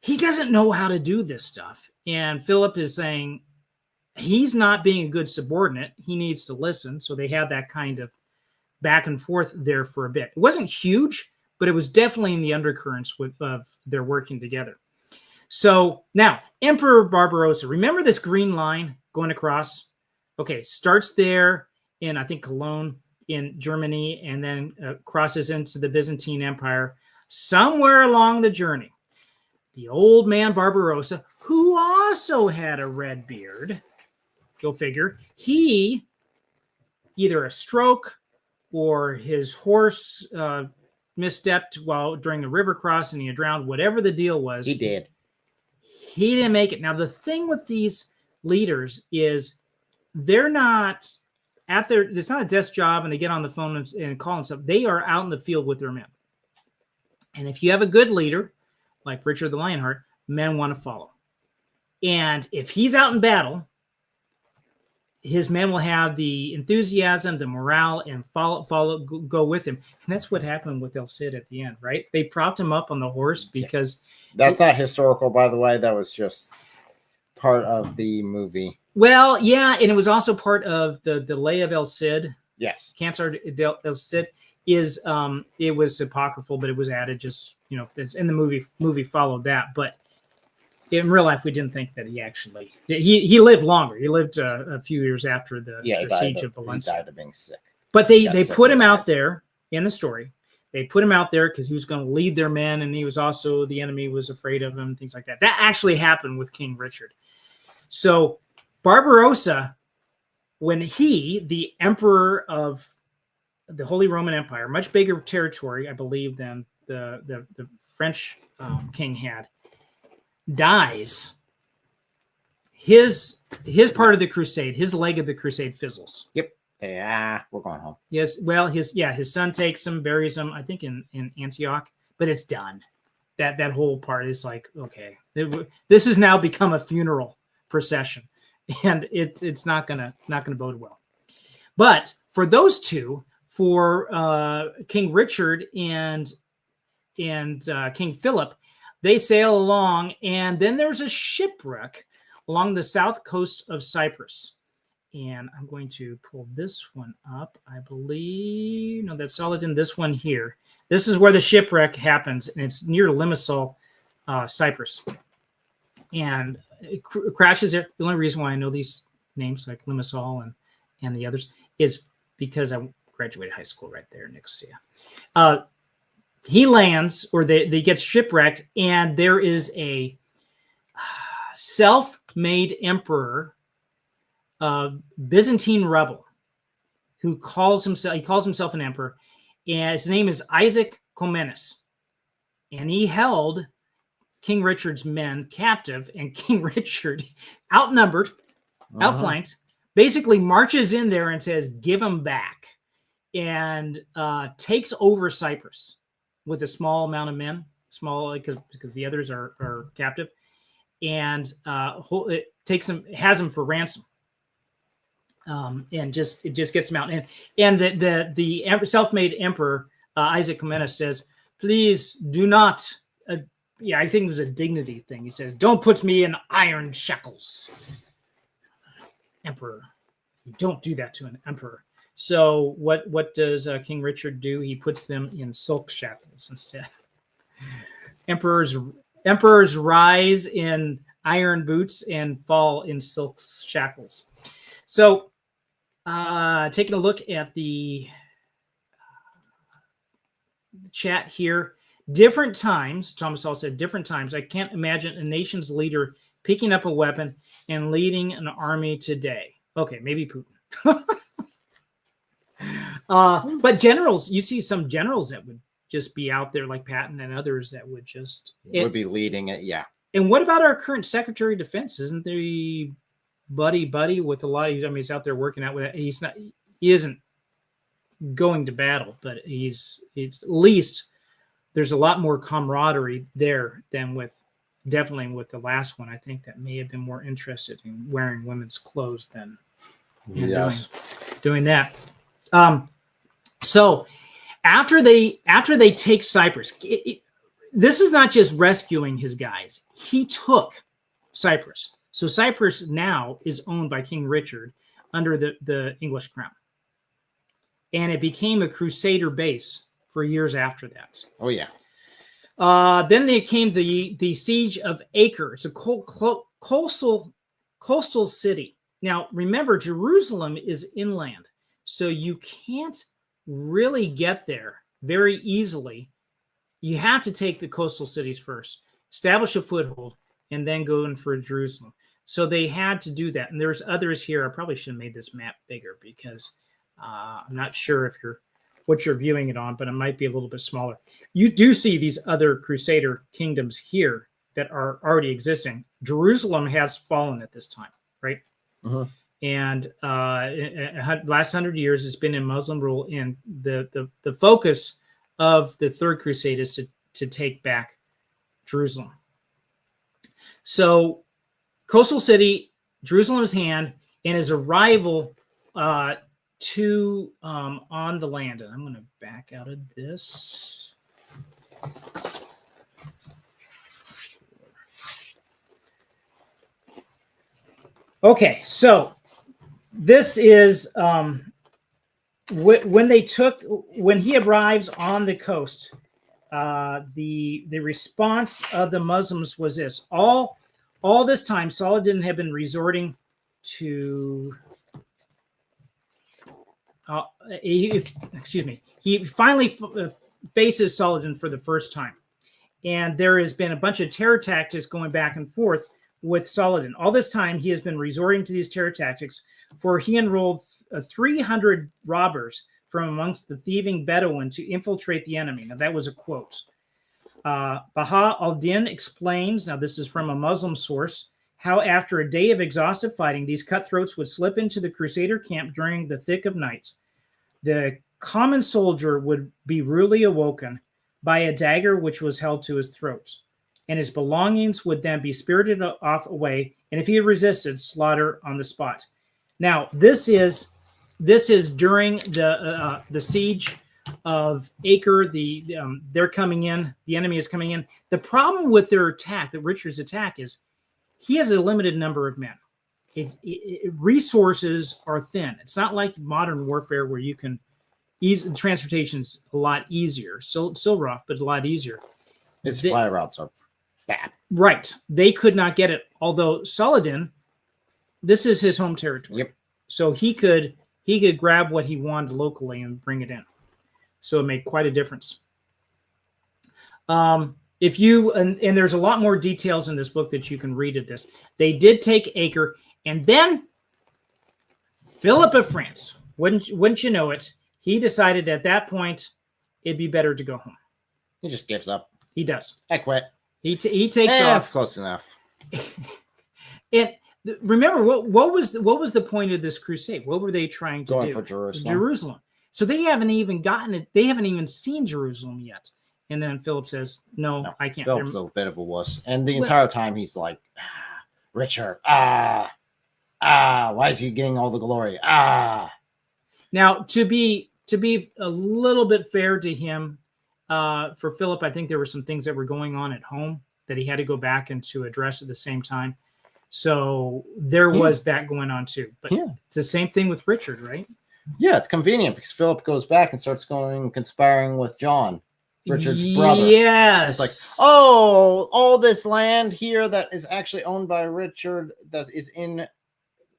he doesn't know how to do this stuff. And Philip is saying he's not being a good subordinate. He needs to listen. So they had that kind of back and forth there for a bit. It wasn't huge, but it was definitely in the undercurrents of their working together. So now, Emperor Barbarossa, remember this green line going across? Okay, starts there in, I think, Cologne in Germany, and then crosses into the Byzantine Empire. Somewhere along the journey, the old man Barbarossa, who also had a red beard, go figure, he, either a stroke or his horse misstepped during the river crossing, he drowned, whatever the deal was. He did. He didn't make it. Now, the thing with these leaders is they're not it's not a desk job and they get on the phone and call and stuff. They are out in the field with their men. And if you have a good leader, like Richard the Lionheart, men want to follow. And if he's out in battle, his men will have the enthusiasm, the morale, and go with him. And that's what happened with El Cid at the end, right? They propped him up on the horse because... That's not historical, by the way. That was just part of the movie. Well, yeah, and it was also part of the Lay of El Cid. Yes. Cancer El Cid is, it was apocryphal, but it was added just, in the movie followed that. But in real life, we didn't think that he actually he lived longer. He lived a few years after the siege of Valencia. He died of being sick. But they put him out there in the story. They put him out there because he was going to lead their men, and he was also, the enemy was afraid of him, things like that. That actually happened with King Richard. So Barbarossa, when the emperor of the Holy Roman Empire, much bigger territory, I believe, than the French king had, dies, his part of the crusade, his leg of the crusade fizzles. Yep. Yeah, we're going home. Yes. Well, his son takes him, buries him, I think in Antioch, but it's done. That whole part is like, okay, this has now become a funeral procession, and it's not gonna bode well. But for those two, for King Richard and King Philip. They sail along, and then there's a shipwreck along the south coast of Cyprus. And I'm going to pull this one up. I believe, no, that's Saladin, this one here. This is where the shipwreck happens, and it's near Limassol, Cyprus. And it crashes there. The only reason why I know these names, like Limassol and the others, is because I graduated high school right there in Nicosia. He lands, or they get shipwrecked, and there is a self-made emperor, Byzantine rebel, who calls himself an emperor, and his name is Isaac Comnenus, and he held King Richard's men captive, and King Richard, outnumbered, outflanked, basically marches in there and says, "Give them back," and takes over Cyprus with a small amount of men, because the others are captive, and it takes them, has them for ransom. And it just gets him out, and the self-made emperor Isaac Comnenus says, "Please do not." I think it was a dignity thing. He says, "Don't put me in iron shackles, emperor. You don't do that to an emperor." So what does King Richard do? He puts them in silk shackles instead. Emperors rise in iron boots and fall in silk shackles. So, taking a look at the chat here, different times, Thomas Hall said, different times. I can't imagine a nation's leader picking up a weapon and leading an army today. Okay, maybe Putin. But generals, you see some generals that would just be out there like Patton and others that would just... would be leading it, yeah. And what about our current Secretary of Defense? Isn't there buddy with a lot of... I mean, he's out there working out with it. He isn't going to battle, but it's at least there's a lot more camaraderie there than definitely with the last one. I think that may have been more interested in wearing women's clothes than doing that. So after they take Cyprus, this is not just rescuing his guys. He took Cyprus. So Cyprus now is owned by King Richard under the English crown. And it became a Crusader base for years after that. Oh, yeah. Then there came the siege of Acre. It's a coastal city. Now, remember, Jerusalem is inland, so you can't really get there very easily. You have to take the coastal cities first, establish a foothold, and then go in for Jerusalem. So they had to do that. And there's others here. I probably should have made this map bigger because I'm not sure if what you're viewing it on, but it might be a little bit smaller. You do see these other Crusader kingdoms here that are already existing. Jerusalem has fallen at this time, right? Uh-huh. And last 100 years it's been in Muslim rule, and the focus of the Third Crusade is to take back Jerusalem. So coastal city, Jerusalem's hand, and his arrival on the land. And I'm going to back out of this. Okay, so this is when he arrives on the coast. The response of the Muslims was this: all this time, Saladin had been resorting to. He finally faces Saladin for the first time, and there has been a bunch of terror tactics going back and forth with Saladin. All this time, he has been resorting to these terror tactics, for he enrolled 300 robbers from amongst the thieving Bedouin to infiltrate the enemy. Now, that was a quote. Baha al-Din explains, now this is from a Muslim source, how after a day of exhaustive fighting, these cutthroats would slip into the Crusader camp during the thick of night. The common soldier would be rudely awoken by a dagger which was held to his throat, and his belongings would then be spirited off away, and if he resisted, slaughter on the spot. Now, this is this is during the siege of Acre. They're coming in. The enemy is coming in. The problem with their attack, that Richard's attack, is he has a limited number of men. Resources are thin. It's not like modern warfare where you can transportation's a lot easier. Still rough, but a lot easier. His supply routes are bad. Right. They could not get it. Although Saladin, this is his home territory. Yep. So he could grab what he wanted locally and bring it in. So it made quite a difference. If you and there's a lot more details in this book that you can read of this. They did take Acre, and then Philip of France, wouldn't you know it, he decided at that point it'd be better to go home. He just gives up. He does. I quit. He takes off. That's close enough. And remember, what was the point of this crusade? What were they trying to do? Going for Jerusalem. Jerusalem. So they haven't even gotten it. They haven't even seen Jerusalem yet. And then Philip says, "No, I can't." Philip's a bit of a wuss, and the entire time he's like, Richard, why is he getting all the glory? Now, to be a little bit fair to him, for Philip, I think there were some things that were going on at home that he had to go back and to address at the same time. So there was that going on too. But it's the same thing with Richard, right? Yeah, it's convenient because Philip goes back and starts conspiring with John, Richard's brother. Yes. It's like, all this land here that is actually owned by Richard that is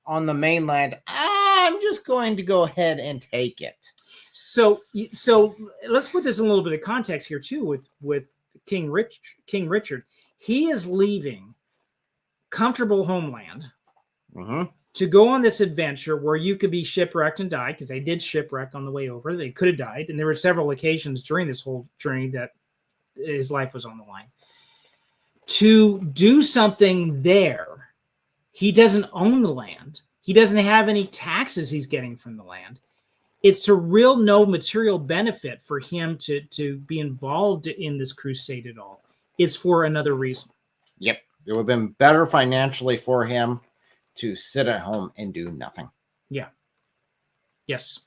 on the mainland. I'm just going to go ahead and take it. So let's put this in a little bit of context here too with King Richard. He is leaving comfortable homeland to go on this adventure where you could be shipwrecked and die, because they did shipwreck on the way over. They could have died, and there were several occasions during this whole journey that his life was on the line. To do something there, he doesn't own the land. He doesn't have any taxes he's getting from the land. It's to no material benefit for him to be involved in this crusade at all. It's for another reason. Yep. It would have been better financially for him to sit at home and do nothing. Yeah. Yes.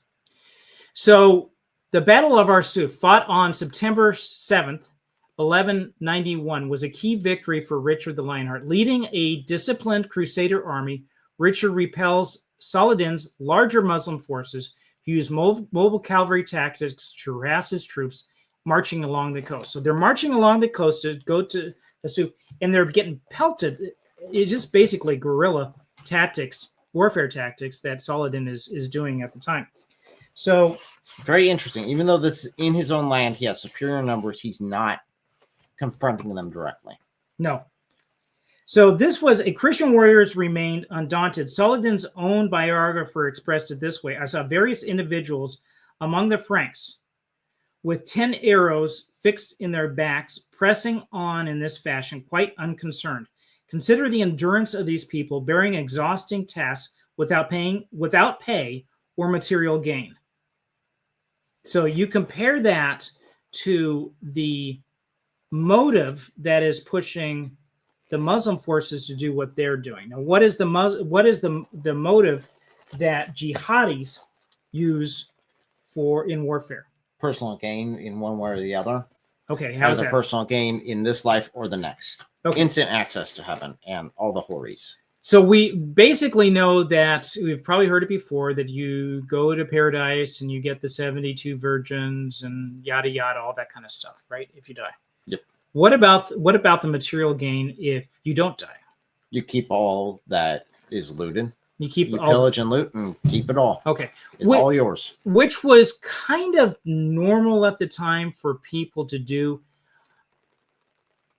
So the Battle of Arsuf, fought on September 7th, 1191, was a key victory for Richard the Lionheart. Leading a disciplined Crusader army, Richard repels Saladin's larger Muslim forces, who use mobile cavalry tactics to harass his troops marching along the coast. So they're marching along the coast to go to Arsuf, and they're getting pelted. It's just basically guerrilla tactics, warfare tactics that Saladin is doing at the time. So very interesting. Even though this is in his own land, he has superior numbers, he's not confronting them directly. No. So this was a Christian warriors remained undaunted. Saladin's own biographer expressed it this way: I saw various individuals among the Franks with 10 arrows fixed in their backs, pressing on in this fashion, quite unconcerned. Consider the endurance of these people bearing exhausting tasks without pay or material gain. So you compare that to the motive that is pushing the Muslim forces to do what they're doing. Now, what is the motive that jihadis use in warfare? Personal gain in one way or the other. Okay, how is that? Personal gain in this life or the next. Okay. Instant access to heaven and all the houris. So we basically know that, we've probably heard it before, that you go to paradise and you get the 72 virgins and yada yada, all that kind of stuff, right? If you die. Yep. What about the material gain if you don't die? You keep all that is looted. You pillage and loot and keep it all. Okay. It's all yours. Which was kind of normal at the time for people to do.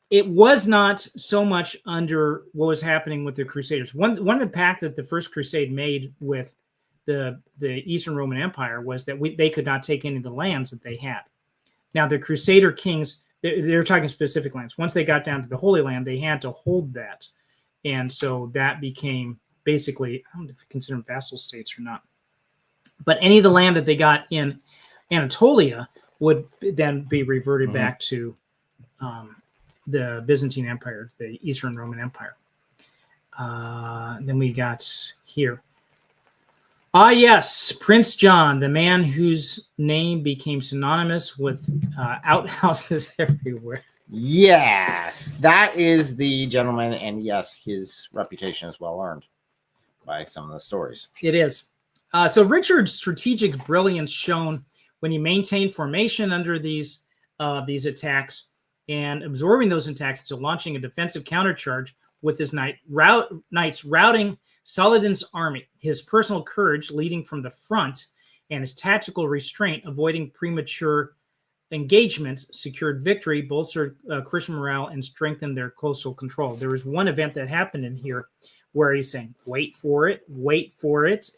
It was not so much under what was happening with the Crusaders. One of the pact that the First Crusade made with the Eastern Roman Empire was that they could not take any of the lands that they had. Now, the Crusader kings, they're talking specific lands. Once they got down to the Holy Land, they had to hold that. And so that became basically, I don't know if you consider them vassal states or not. But any of the land that they got in Anatolia would then be reverted back to the Byzantine Empire, the Eastern Roman Empire. Then we got here. Ah, yes, Prince John, the man whose name became synonymous with outhouses everywhere. Yes, that is the gentleman, and yes, his reputation is well earned by some of the stories. It is. So Richard's strategic brilliance shown when he maintained formation under these attacks and absorbing those attacks to launching a defensive countercharge with his knights routing Saladin's army, his personal courage leading from the front, and his tactical restraint avoiding premature engagements secured victory, bolstered Christian morale, and strengthened their coastal control. There was one event that happened in here where he's saying, wait for it,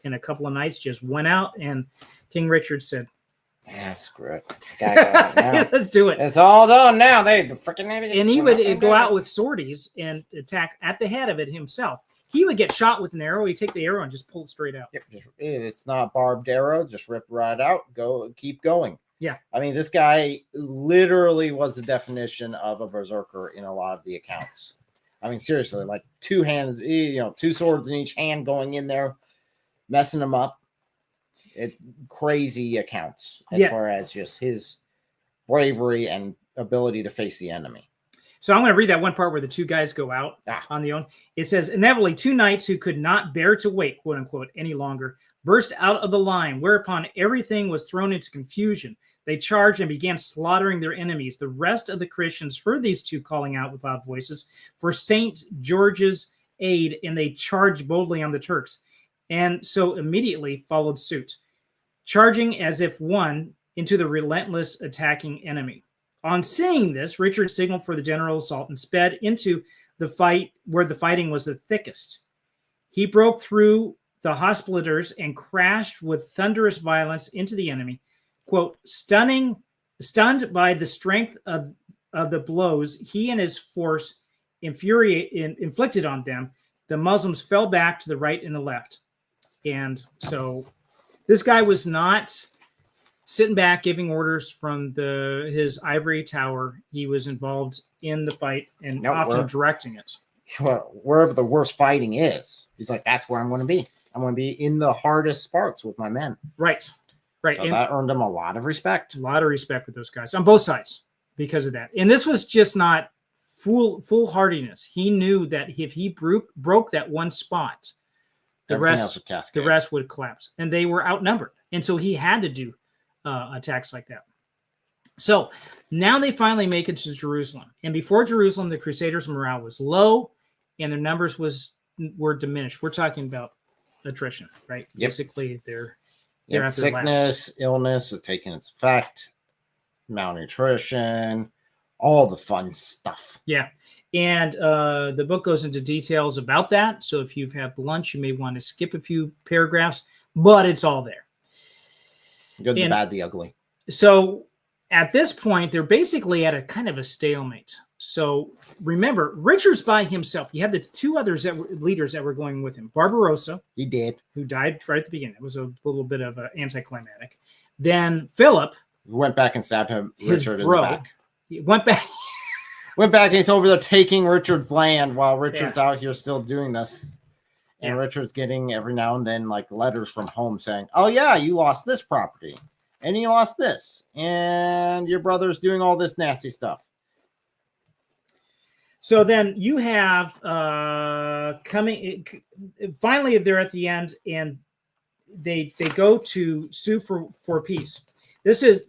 and a couple of knights just went out, and King Richard said, yeah, screw it. Gotta go out now. let's do it. It's all done now. The freaking idiots. And he would go out with sorties and attack at the head of it himself. He would get shot with an arrow. He'd take the arrow and just pull it straight out. Yep, it's not barbed arrow. Just rip right out. Go, keep going. Yeah. I mean, this guy literally was the definition of a berserker in a lot of the accounts. I mean, seriously, like two hands, two swords in each hand going in there, messing them up. It crazy accounts as far as just his bravery and ability to face the enemy. So I'm going to read that one part where the two guys go out on their own. It says, inevitably, two knights who could not bear to wait, quote unquote, any longer, burst out of the line, whereupon everything was thrown into confusion. They charged and began slaughtering their enemies. The rest of the Christians heard these two calling out with loud voices for St. George's aid, and they charged boldly on the Turks, and so immediately followed suit, charging as if one into the relentless attacking enemy. On seeing this, Richard signaled for the general assault and sped into the fight where the fighting was the thickest. He broke through the hospitators and crashed with thunderous violence into the enemy. Quote, stunned by the strength of the blows he and his force inflicted on them, the Muslims fell back to the right and the left. And so this guy was not sitting back giving orders from his ivory tower. He was involved in the fight and often directing it. Wherever the worst fighting is, he's like, that's where I'm going to be. I'm going to be in the hardest parts with my men. Right. So that earned him a lot of respect. A lot of respect with those guys on both sides because of that. And this was just not foolhardiness. He knew that if he broke that one spot, the rest would collapse. And they were outnumbered. And so he had to do attacks like that. So now they finally make it to Jerusalem. And before Jerusalem, the Crusaders' morale was low and their numbers were diminished. We're talking about attrition, right? Yep. Basically, they're sickness, illness are taking its effect, malnutrition, all the fun stuff. Yeah. And the book goes into details about that. So if you've had lunch, you may want to skip a few paragraphs, but it's all there. Good, the bad, the ugly. So at this point, they're basically at a kind of a stalemate. So remember, Richard's by himself. You have the two others leaders that were going with him. Barbarossa, he did, who died right at the beginning. It was a little bit of an anticlimactic. Then Philip, who went back and stabbed him. Richard in the back. He went back. Went back and he's over there taking Richard's land while Richard's out here still doing this. And Richard's getting every now and then like letters from home saying, oh yeah, you lost this property and you lost this and your brother's doing all this nasty stuff. So then you have coming, finally they're at the end and they go to sue for peace. This is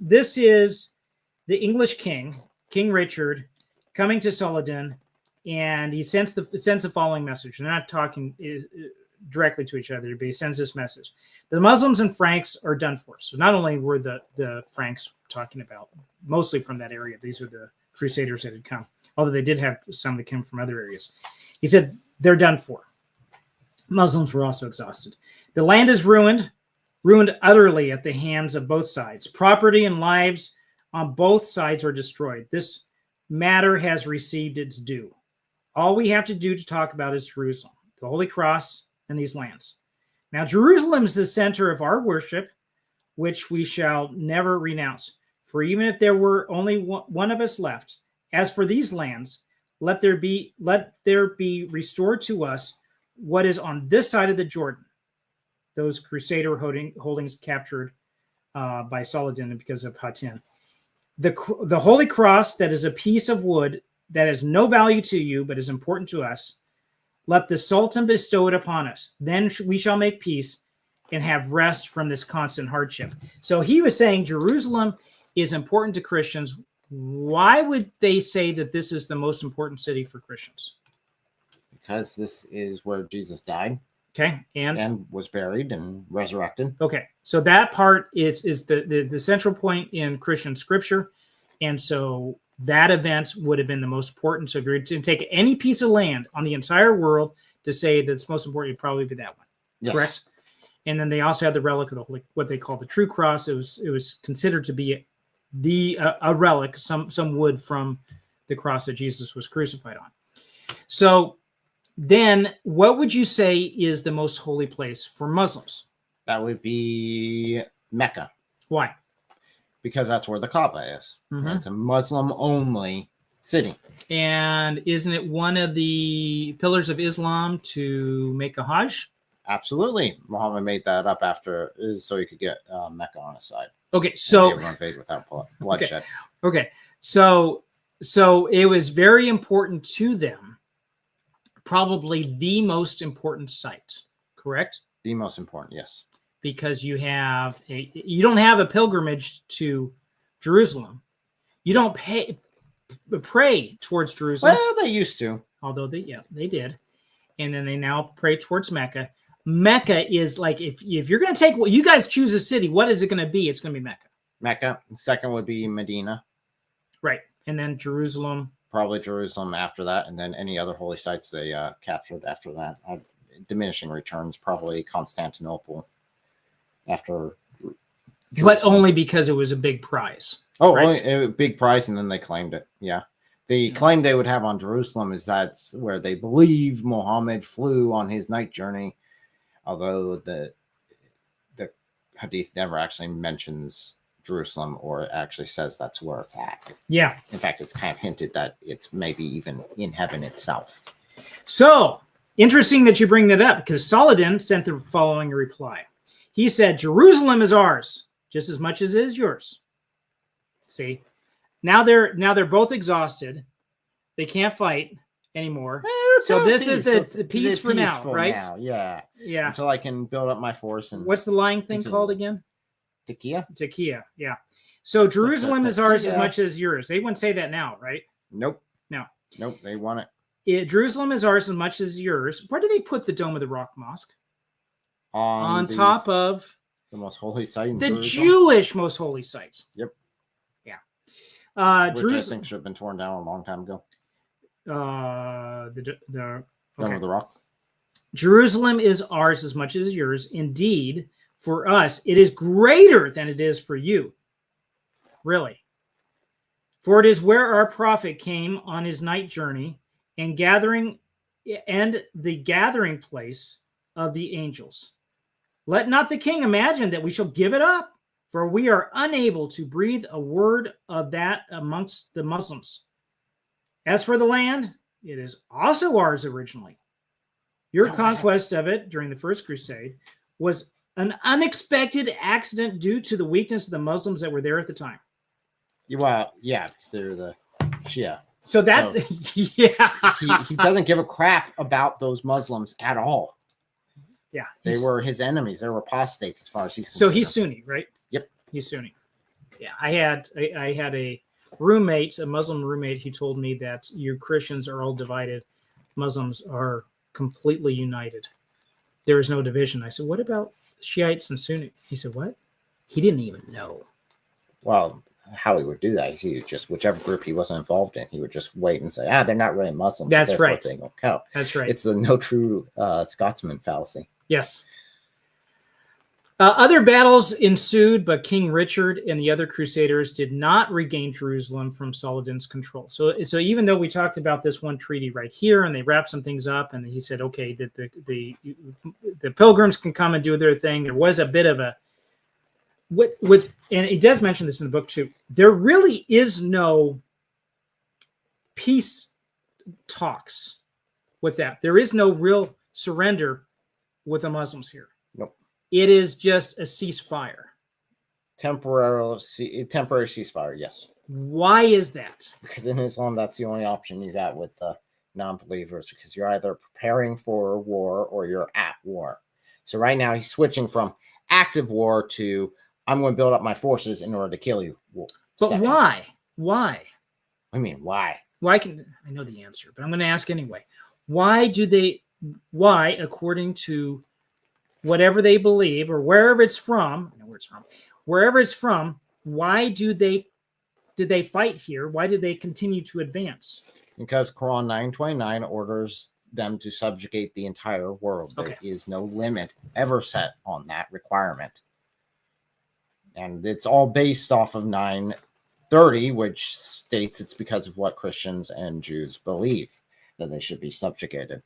the English king, King Richard, coming to Saladin, and he sends the following message. They're not talking directly to each other, but he sends this message. The Muslims and Franks are done for. So not only were the Franks talking about, mostly from that area, these are the Crusaders that had come, although they did have some that came from other areas. He said, they're done for. Muslims were also exhausted. The land is ruined utterly at the hands of both sides. Property and lives on both sides are destroyed. This matter has received its due. All we have to do to talk about is Jerusalem, the Holy Cross, and these lands. Now, Jerusalem is the center of our worship, which we shall never renounce. For even if there were only one of us left, as for these lands, let there be restored to us what is on this side of the Jordan. those Crusader holdings captured by Saladin because of Hatin. The Holy Cross, that is a piece of wood that has no value to you but is important to us, let the Sultan bestow it upon us. Then we shall make peace and have rest from this constant hardship. So he was saying Jerusalem is important to Christians. Why would they say that this is the most important city for Christians? Because this is where Jesus died. Okay, and was buried and resurrected. Okay, so that part is the central point in Christian scripture, and so that event would have been the most important. So if you're to take any piece of land on the entire world to say that's most important, it'd probably be that one. Yes. Correct. And then they also had the relic of what they call the true cross. It was considered to be a relic, some wood from the cross that Jesus was crucified on. So then what would you say is the most holy place for Muslims? That would be Mecca. Why? Because that's where the Kaaba is. Mm-hmm. It's a Muslim-only city. And isn't it one of the pillars of Islam to make a Hajj? Absolutely. Muhammad made that up after so he could get Mecca on his side. Okay, so invade without bloodshed. Okay, so it was very important to them. Probably the most important site, correct? The most important, yes. Because you don't have a pilgrimage to Jerusalem. You don't pray towards Jerusalem. Well, they used to. Although they did. And then they now pray towards Mecca. Mecca is like, if you're going to take what you guys choose a city, what is it going to be? It's going to be Mecca. Mecca. Second would be Medina. Right. And then Jerusalem. Probably Jerusalem after that, and then any other holy sites they captured after that. Diminishing returns, probably Constantinople after Jerusalem. But only because it was a big prize. Oh, right? A big prize, and then they claimed it. Yeah. The claim they would have on Jerusalem is that's where they believe Muhammad flew on his night journey, although the hadith never actually mentions Jerusalem or actually says that's where it's at. Yeah. In fact, it's kind of hinted that it's maybe even in heaven itself. So, interesting that you bring that up, because Saladin sent the following reply. He said, Jerusalem is ours, just as much as it is yours. See? Now they're both exhausted. They can't fight anymore. So this is the peace for now, right? Yeah. Yeah. Until I can build up my force. And what's the lying thing called again? Tekiya, yeah. So Jerusalem is ours as much as yours. They wouldn't say that now, right? Nope. No. Nope, they want it. Jerusalem is ours as much as yours. Where do they put the Dome of the Rock Mosque? On top of the most holy site in the Jerusalem? Jewish most holy site. Yep. Yeah. Which I think should have been torn down a long time ago. The Dome of the Rock. Jerusalem is ours as much as yours. Indeed, for us, it is greater than it is for you. Really. For it is where our prophet came on his night journey and the gathering place of the angels. Let not the king imagine that we shall give it up, for we are unable to breathe a word of that amongst the Muslims. As for the land, it is also ours originally. Your conquest of it during the First Crusade was an unexpected accident due to the weakness of the Muslims that were there at the time. Well, yeah, because they're the Shia. So that's, yeah. He doesn't give a crap about those Muslims at all. Yeah. They were his enemies. They were apostates as far as he's concerned. So he's Sunni, right? Yep. He's Sunni. Yeah. I had a roommate, a Muslim roommate, who told me that you Christians are all divided. Muslims are completely united. There is no division. I said, what about Shiites and Sunni? He said, what? He didn't even know. Well, how he would do that is he would just, whichever group he wasn't involved in, he would just wait and say, they're not really Muslims. That's right. They don't count. That's right. It's the no true Scotsman fallacy. Yes. Other battles ensued, but King Richard and the other Crusaders did not regain Jerusalem from Saladin's control. So even though we talked about this one treaty right here, and they wrapped some things up, and he said, okay, that the pilgrims can come and do their thing. There was a bit of a and he does mention this in the book too. There really is no peace talks with that. There is no real surrender with the Muslims here. Nope. it is just a ceasefire. Temporary ceasefire, yes. Why is that? Because in Islam, that's the only option you got with non-believers, because you're either preparing for war or you're at war. So right now he's switching from active war to I'm going to build up my forces in order to kill you. But section. why? Why? I mean, why? I know the answer, but I'm going to ask anyway. Why, according to whatever they believe or wherever it's from, I know wherever it's from, why did they fight here? Why did they continue to advance? Because Quran 929 orders them to subjugate the entire world. Okay. There is no limit ever set on that requirement. And it's all based off of 930, which states it's because of what Christians and Jews believe that they should be subjugated.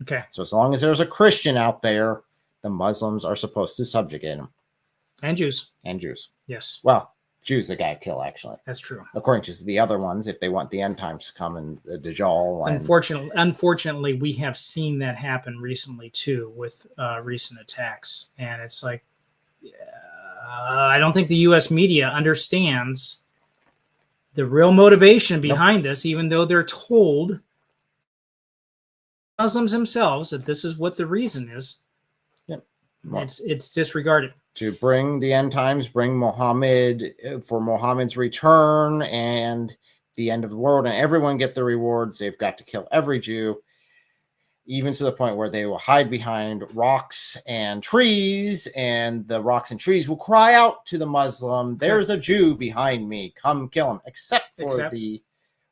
Okay. So as long as there's a Christian out there, the Muslims are supposed to subjugate them. And Jews. And Jews. Yes. Well, Jews they gotta kill, actually. That's true. According to the other ones, if they want the end times to come and the Dajjal. Unfortunately, we have seen that happen recently too with recent attacks, and it's like I don't think the U.S. media understands the real motivation behind this, even though they're told Muslims themselves that this is what the reason is. Yep. It's disregarded. To bring the end times, bring Muhammad for Muhammad's return and the end of the world, and everyone get the rewards. They've got to kill every Jew, even to the point where they will hide behind rocks and trees, and the rocks and trees will cry out to the Muslim, "There's a Jew behind me, come kill him," except for the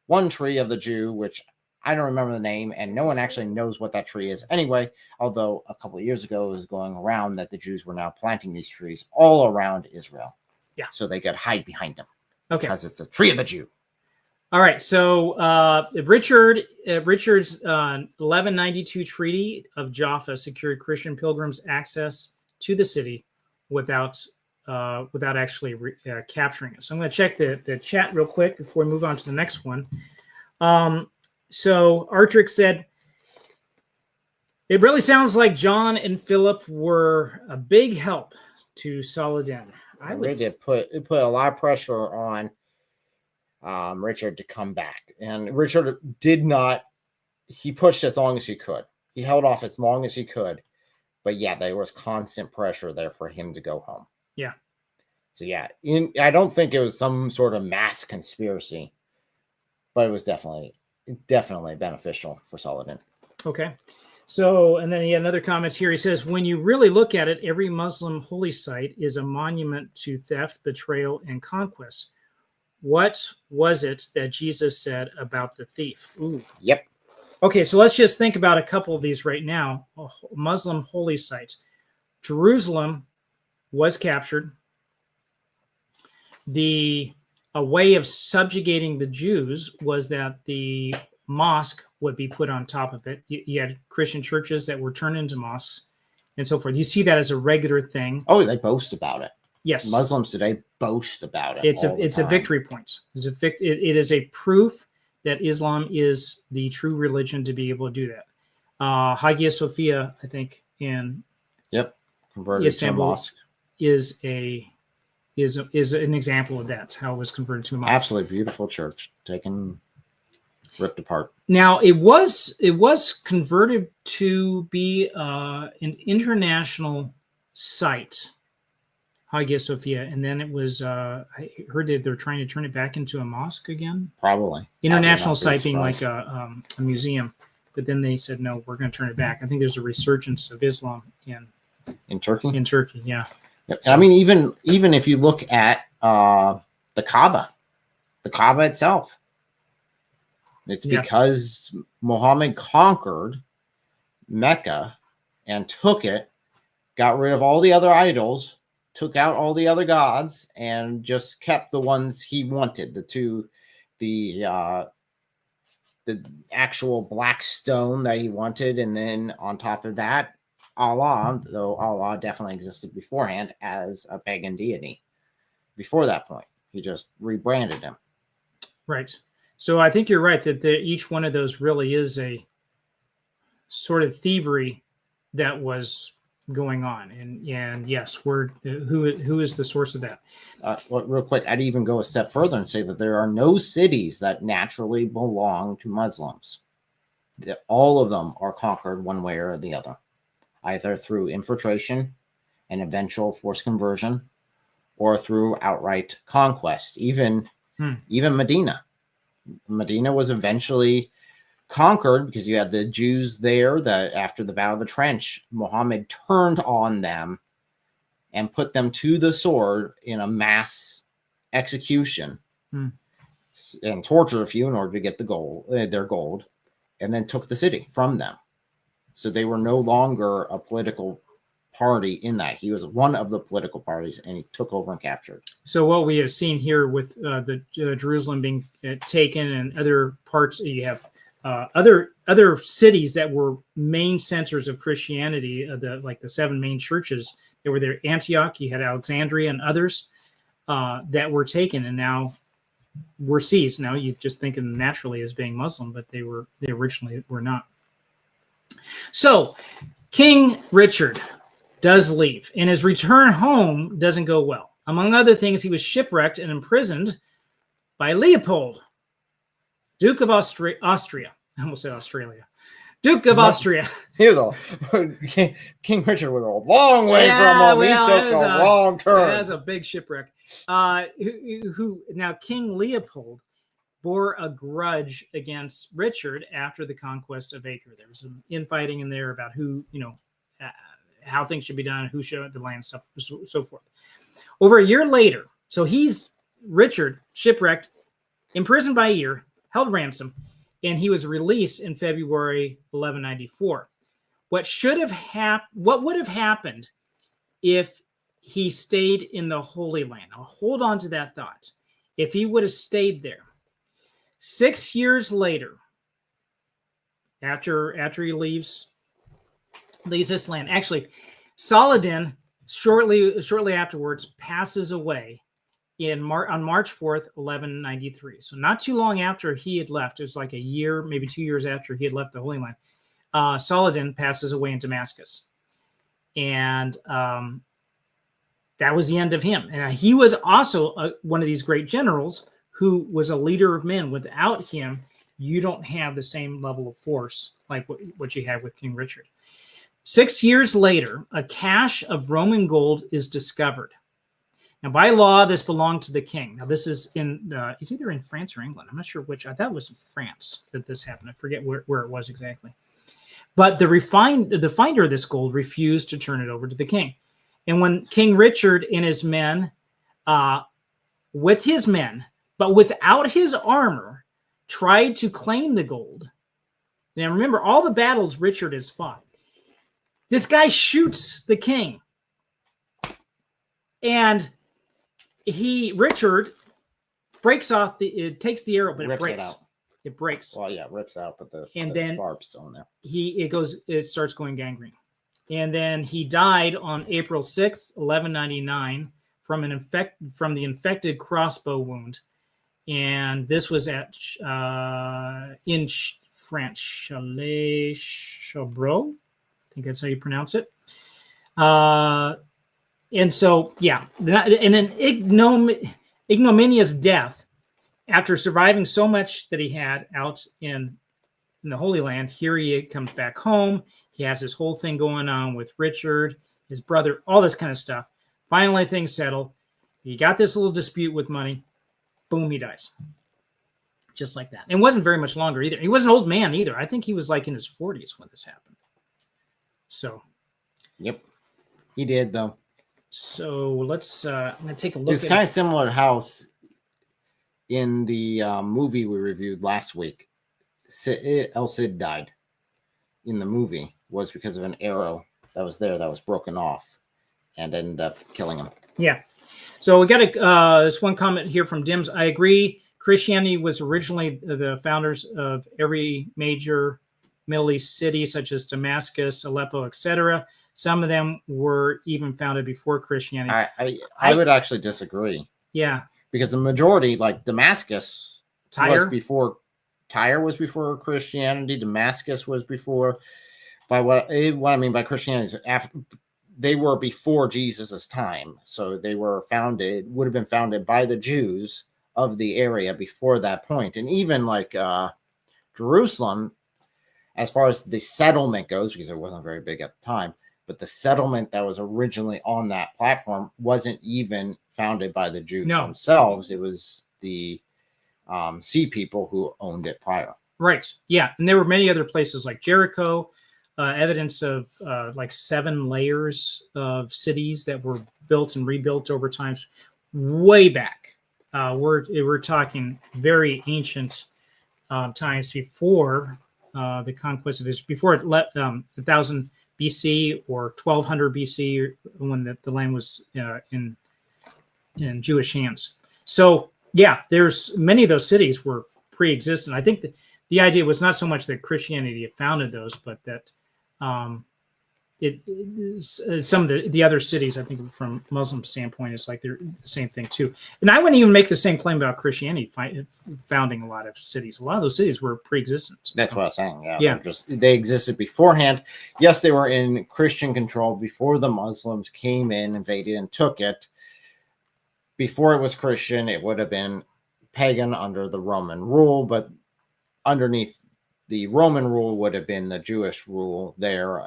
one tree of the Jew, which I don't remember the name, and no one actually knows what that tree is anyway, although a couple of years ago it was going around that the Jews were now planting these trees all around Israel. Yeah. So they could hide behind them. Okay. Because it's a tree of the Jew. All right. So Richard's 1192 Treaty of Jaffa secured Christian pilgrims access to the city without actually capturing it. So I'm going to check the chat real quick before we move on to the next one. So Artrick said, it really sounds like John and Philip were a big help to Saladin. I really did put a lot of pressure on Richard to come back. And Richard he pushed as long as he could. He held off as long as he could. But yeah, there was constant pressure there for him to go home. Yeah. So yeah, I don't think it was some sort of mass conspiracy, but it was definitely beneficial for Saladin. Okay. So, and then he had another comment here. He says, when you really look at it, every Muslim holy site is a monument to theft, betrayal, and conquest. What was it that Jesus said about the thief? Ooh. Yep. Okay, so let's just think about a couple of these right now. Muslim holy sites. Jerusalem was captured. A way of subjugating the Jews was that the mosque would be put on top of it. You had Christian churches that were turned into mosques and so forth. You see that as a regular thing. Oh, they boast about it. Yes. Muslims today boast about it. It's a victory point. It is a proof that Islam is the true religion to be able to do that. Hagia Sophia, I think, in converted Istanbul to a mosque. is an example of that, how it was converted to a mosque. Absolutely beautiful church, ripped apart. Now it was converted to be an international site, Hagia Sophia, and then it was. I heard that they're trying to turn it back into a mosque again. Probably International site being like a museum, but then they said no, we're going to turn it back. I think there's a resurgence of Islam in Turkey. In Turkey, yeah. I mean, even if you look at the Kaaba itself, it's because Muhammad conquered Mecca and took it, got rid of all the other idols, took out all the other gods, and just kept the ones he wanted. The actual black stone that he wanted, and then on top of that, Allah, though Allah definitely existed beforehand as a pagan deity. Before that point, he just rebranded him. Right. So I think you're right that each one of those really is a sort of thievery that was going on. And yes, who is the source of that? Well, real quick, I'd even go a step further and say that there are no cities that naturally belong to Muslims. All of them are conquered one way or the other, either through infiltration and eventual forced conversion, or through outright conquest. Even Medina. Medina was eventually conquered because you had the Jews there that after the Battle of the Trench, Muhammad turned on them and put them to the sword in a mass execution and tortured a few in order to get their gold, and then took the city from them. So they were no longer a political party in that. He was one of the political parties, and he took over and captured. So what we have seen here with the Jerusalem being taken and other parts, you have other cities that were main centers of Christianity, like the 7 main churches that were there. Antioch, you had Alexandria and others that were taken, and now were seized. Now you just think of them naturally as being Muslim, but they originally were not. So King Richard does leave, and his return home doesn't go well. Among other things, he was shipwrecked and imprisoned by Leopold, Duke of Austria. I almost said Australia. Duke of Austria. He was King Richard was a long way from him. He took a long turn. That was a big shipwreck. Who now King Leopold bore a grudge against Richard after the conquest of Acre. There was some infighting in there about who, how things should be done, who should have the land, stuff, so forth. Over a year later, so Richard shipwrecked, imprisoned by a year, held ransom, and he was released in February 1194. What would have happened if he stayed in the Holy Land? I'll hold on to that thought. If he would have stayed there, 6 years later, after he leaves this land, actually, Saladin shortly afterwards passes away on March 4th, 1193. So not too long after he had left, it was like a year, maybe 2 years after he had left the Holy Land, Saladin passes away in Damascus. And that was the end of him. And he was also one of these great generals who was a leader of men. Without him, you don't have the same level of force like what you had with King Richard. 6 years later, a cache of Roman gold is discovered. Now, by law, this belonged to the king. Now, this is it's either in France or England. I'm not sure which. I thought it was in France that this happened. I forget where it was exactly. But the finder of this gold refused to turn it over to the king. And when King Richard and his men, with his men, but without his armor, tried to claim the gold. Now, remember, all the battles Richard has fought. This guy shoots the king. And Richard breaks off takes the arrow, but it breaks. It breaks. Well, yeah, it rips out, but the barb's still in there. It starts going gangrene. And then he died on April 6th, 1199 from the infected crossbow wound. And this was at in France, Chablais. I think that's how you pronounce it. And so, yeah, and an ignominious death after surviving so much that he had out in the Holy Land. Here he comes back home. He has this whole thing going on with Richard, his brother, all this kind of stuff. Finally, things settle. He got this little dispute with money. Boom, he dies. Just like that. And it wasn't very much longer either. He wasn't an old man either. I think he was like in his 40s when this happened. So. Yep. He did, though. So let's I'm going to take a look. It's kind of similar to how in the movie we reviewed last week, El Cid died in the movie was because of an arrow that was there that was broken off and ended up killing him. Yeah. So we got this one comment here from Dims. I agree. Christianity was originally the founders of every major Middle East city, such as Damascus, Aleppo, etc. Some of them were even founded before Christianity. I would actually disagree. Yeah. Because the majority, like Damascus, Tyre was before Christianity. Damascus was before. By what I mean by Christianity is they were before Jesus's time. So they would have been founded by the Jews of the area before that point. And even like Jerusalem, as far as the settlement goes, because it wasn't very big at the time, but the settlement that was originally on that platform wasn't even founded by the Jews themselves. It was the sea people who owned it prior. Right. Yeah. And there were many other places like Jericho, evidence of like 7 layers of cities that were built and rebuilt over time, way back. We're talking very ancient times before the conquest of Israel, before it let 1000 BC or 1200 BC, when the land was in Jewish hands. So yeah, there's many of those cities were pre-existent. I think the idea was not so much that Christianity had founded those, but that some of the other cities, I think from Muslim standpoint, it's like they're the same thing too. And I wouldn't even make the same claim about Christianity founding a lot of cities. A lot of those cities were pre-existent. That's what I was saying. Yeah. They existed beforehand. Yes, they were in Christian control before the Muslims came in, invaded, and took it. Before it was Christian, it would have been pagan under the Roman rule, but underneath the Roman rule would have been the Jewish rule there,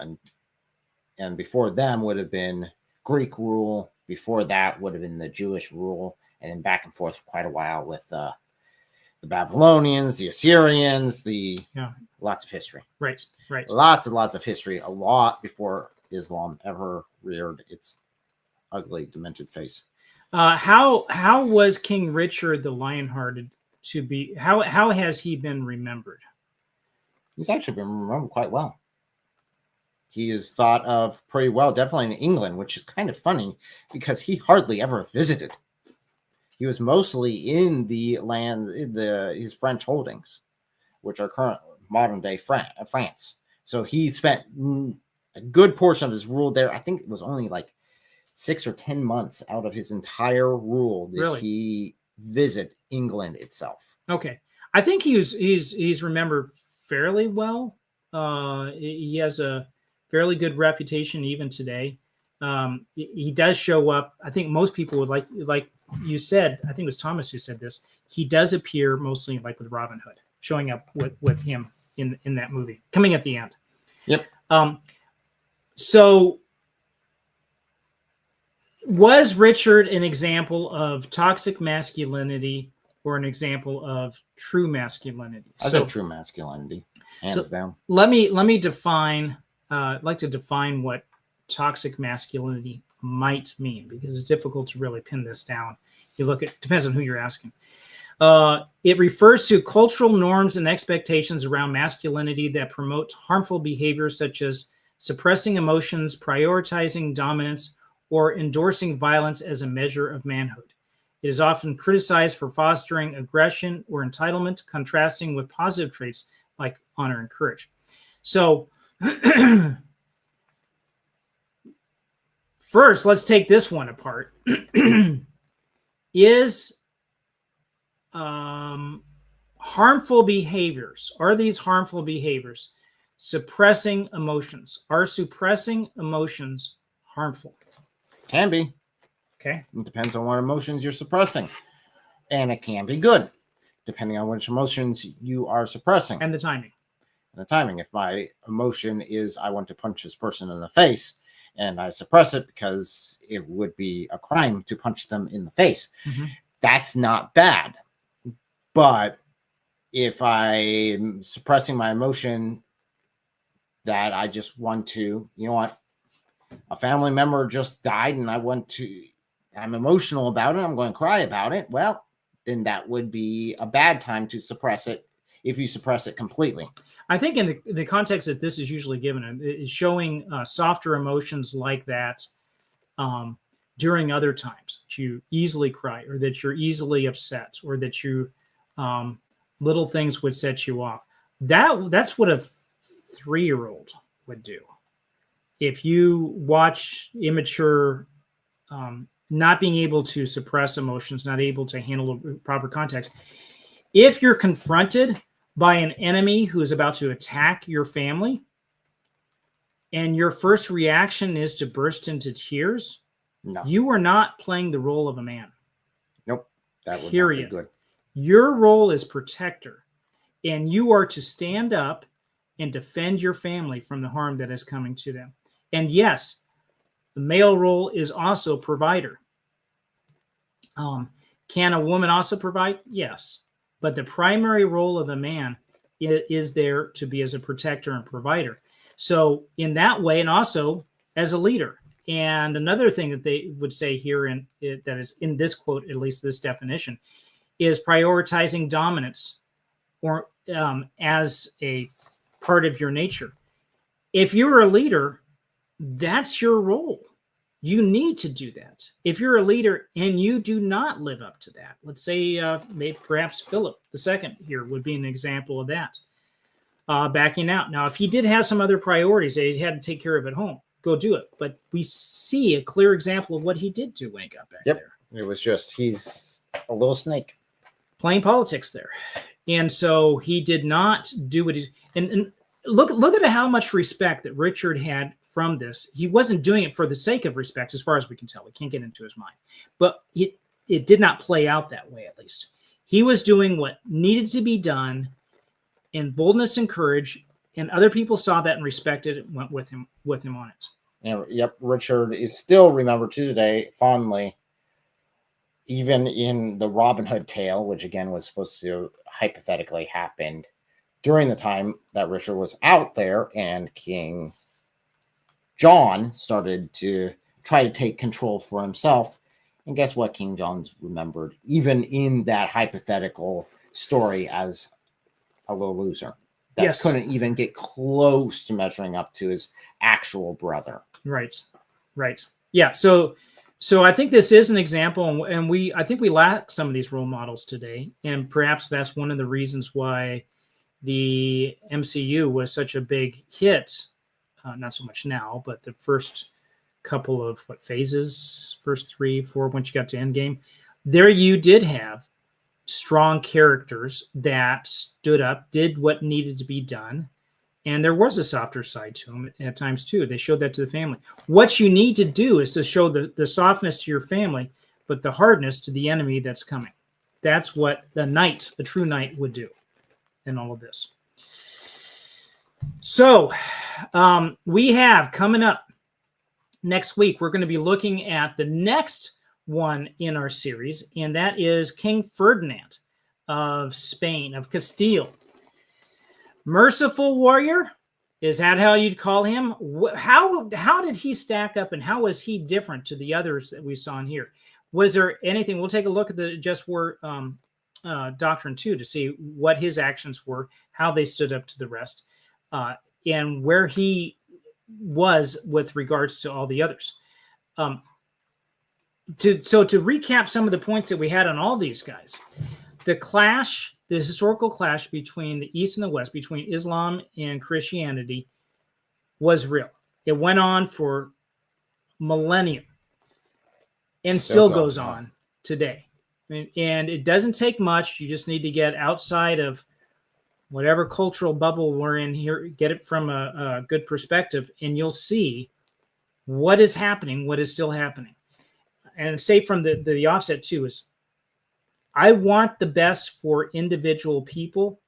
and before them would have been Greek rule. Before that would have been the Jewish rule, and then back and forth for quite a while with the Babylonians, the Assyrians, lots of history. Right. Lots and lots of history, a lot before Islam ever reared its ugly, demented face. How was King Richard the Lionhearted to be? How has he been remembered? He's actually been remembered quite well. He is thought of pretty well, definitely in England, which is kind of funny because he hardly ever visited. He was mostly in the land, his French holdings, which are current modern day France. So he spent a good portion of his rule there. I think it was only like 6 or 10 months out of his entire rule that he visit England itself. Okay, I think he's remembered fairly well. He has a fairly good reputation even today. He does show up. I think most people would like you said. I think it was Thomas who said this. He does appear mostly like with Robin Hood, showing up with him in that movie, coming at the end. Yep. So was Richard an example of toxic masculinity or an example of true masculinity? I said true masculinity, hands down. Let me define. I'd like to define what toxic masculinity might mean, because it's difficult to really pin this down. You look at, depends on who you're asking. It refers to cultural norms and expectations around masculinity that promote harmful behaviors such as suppressing emotions, prioritizing dominance, or endorsing violence as a measure of manhood. It is often criticized for fostering aggression or entitlement, contrasting with positive traits like honor and courage. So first, let's take this one apart. Is harmful behaviors, are these harmful behaviors suppressing emotions? Are suppressing emotions harmful? Can be. Okay. It depends on what emotions you're suppressing. And it can be good, depending on which emotions you are suppressing. And the timing. If my emotion is I want to punch this person in the face, and I suppress it because it would be a crime to punch them in the face, that's not bad. But if I'm suppressing my emotion that I just want to, you know what, a family member just died and I'm emotional about it, I'm going to cry about it, well, then that would be a bad time to suppress it if you suppress it completely. I think in the context that this is usually given, is showing softer emotions like that during other times. That you easily cry, or that you're easily upset, or that you little things would set you off. That's what a 3-year-old would do. If you watch immature, not being able to suppress emotions, not able to handle proper context, if you're confronted by an enemy who is about to attack your family, and your first reaction is to burst into tears, No. you are not playing the role of a man. Nope. That would Period. not be good. Your role is protector, and you are to stand up and defend your family from the harm that is coming to them. And yes, the male role is also provider. Can a woman also provide? Yes. But the primary role of the man is there to be as a protector and provider. So in that way, and also as a leader. And another thing that they would say here, that is in this quote, at least this definition, is prioritizing dominance or as a part of your nature. If you're a leader, that's your role. You need to do that. If you're a leader and you do not live up to that, let's say maybe perhaps Philip II here would be an example of that, backing out. Now, if he did have some other priorities that he had to take care of at home, go do it. But we see a clear example of what he did do when he got back there. It was just, he's a little snake. Playing politics there. And so he did not do what he, and look at how much respect that Richard had from this. He wasn't doing it for the sake of respect, as far as we can tell. We can't get into his mind. But it did not play out that way, at least. He was doing what needed to be done in boldness and courage, and other people saw that and respected it and went with him on it. Yep, Richard is still remembered to today fondly, even in the Robin Hood tale, which again was supposed to hypothetically happen during the time that Richard was out there and King John started to try to take control for himself. And guess what? King John's remembered, even in that hypothetical story, as a little loser that couldn't even get close to measuring up to his actual brother. Right. Yeah. So I think this is an example, and I think we lack some of these role models today, and perhaps that's one of the reasons why the MCU was such a big hit. Not so much now, but the first couple of phases, first 3, 4, once you got to Endgame, there you did have strong characters that stood up, did what needed to be done, and there was a softer side to them at times too. They showed that to the family. What you need to do is to show the softness to your family, but the hardness to the enemy that's coming. That's what the true knight would do in all of this. So we have coming up next week, we're going to be looking at the next one in our series, and that is King Ferdinand of Spain, of Castile. Merciful warrior, is that how you'd call him? How did he stack up, and how was he different to the others that we saw in here? Was there anything? We'll take a look at the just war doctrine too, to see what his actions were, how they stood up to the rest, and where he was with regards to all the others. To recap some of the points that we had on all these guys, the historical clash between the East and the West, between Islam and Christianity, was real. It went on for millennia and still goes on today. And it doesn't take much. You just need to get outside of whatever cultural bubble we're in here, get it from a good perspective, and you'll see what is happening, what is still happening. And say from the offset too is, I want the best for individual people,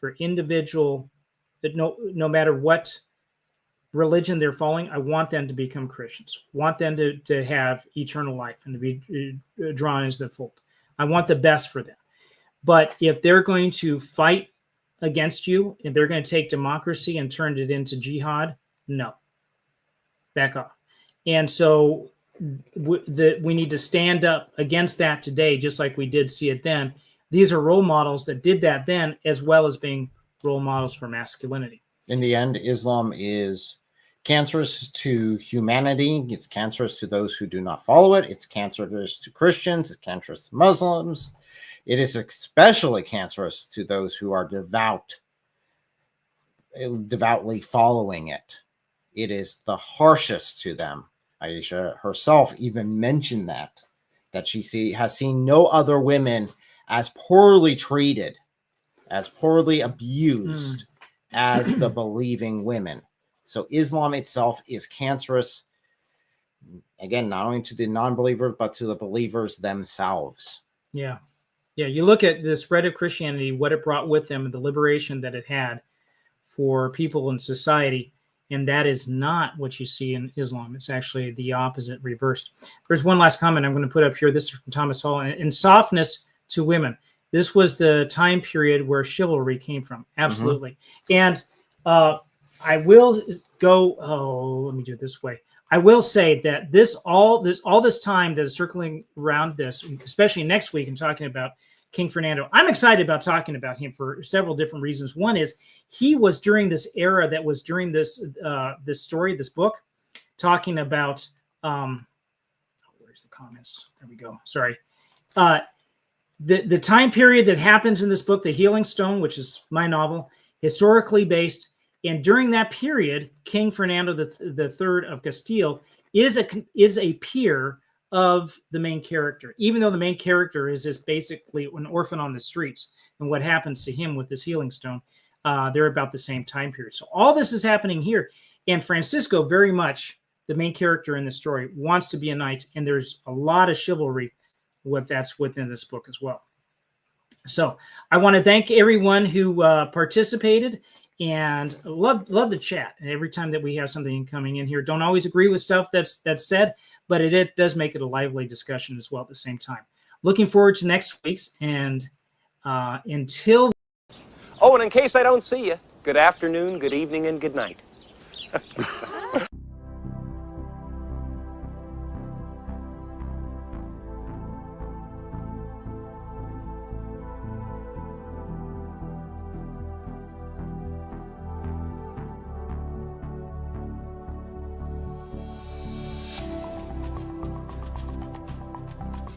that no matter what religion they're following, I want them to become Christians. Want them to have eternal life and to be drawn into the fold. I want the best for them. But if they're going to fight against you and they're going to take democracy and turn it into jihad, no. Back off. And so we need to stand up against that today, just like we did see it then. These are role models that did that then, as well as being role models for masculinity. In the end, Islam is cancerous to humanity. It's cancerous to those who do not follow it. It's cancerous to Christians. It's cancerous to Muslims. It is especially cancerous to those who are devoutly following it. It is the harshest to them. Aisha herself even mentioned that she has seen no other women as poorly treated, as poorly abused as the believing women. So Islam itself is cancerous, again, not only to the non-believers, but to the believers themselves. Yeah. Yeah. You look at the spread of Christianity, what it brought with them, and the liberation that it had for people in society. And that is not what you see in Islam. It's actually the opposite, reversed. There's one last comment I'm going to put up here. This is from Thomas Hall. In softness to women. This was the time period where chivalry came from. Absolutely. And I will go, let me do it this way. I will say that all this time that is circling around this, especially next week and talking about King Fernando, I'm excited about talking about him for several different reasons. One is he was during this era that was during this story, this book, talking about where's the comments? There we go. Sorry. The time period that happens in this book, The Healing Stone, which is my novel, historically based. And during that period, King Fernando the Third of Castile is a peer of the main character, even though the main character is just basically an orphan on the streets. And what happens to him with this healing stone, they're about the same time period. So all this is happening here. And Francisco, very much the main character in the story, wants to be a knight. And there's a lot of chivalry that's within this book as well. So I want to thank everyone who participated. And love the chat. And every time that we have something coming in here, don't always agree with stuff that's said, but it does make it a lively discussion as well at the same time. Looking forward to next week's. And until. Oh, and in case I don't see you, good afternoon, good evening, and good night.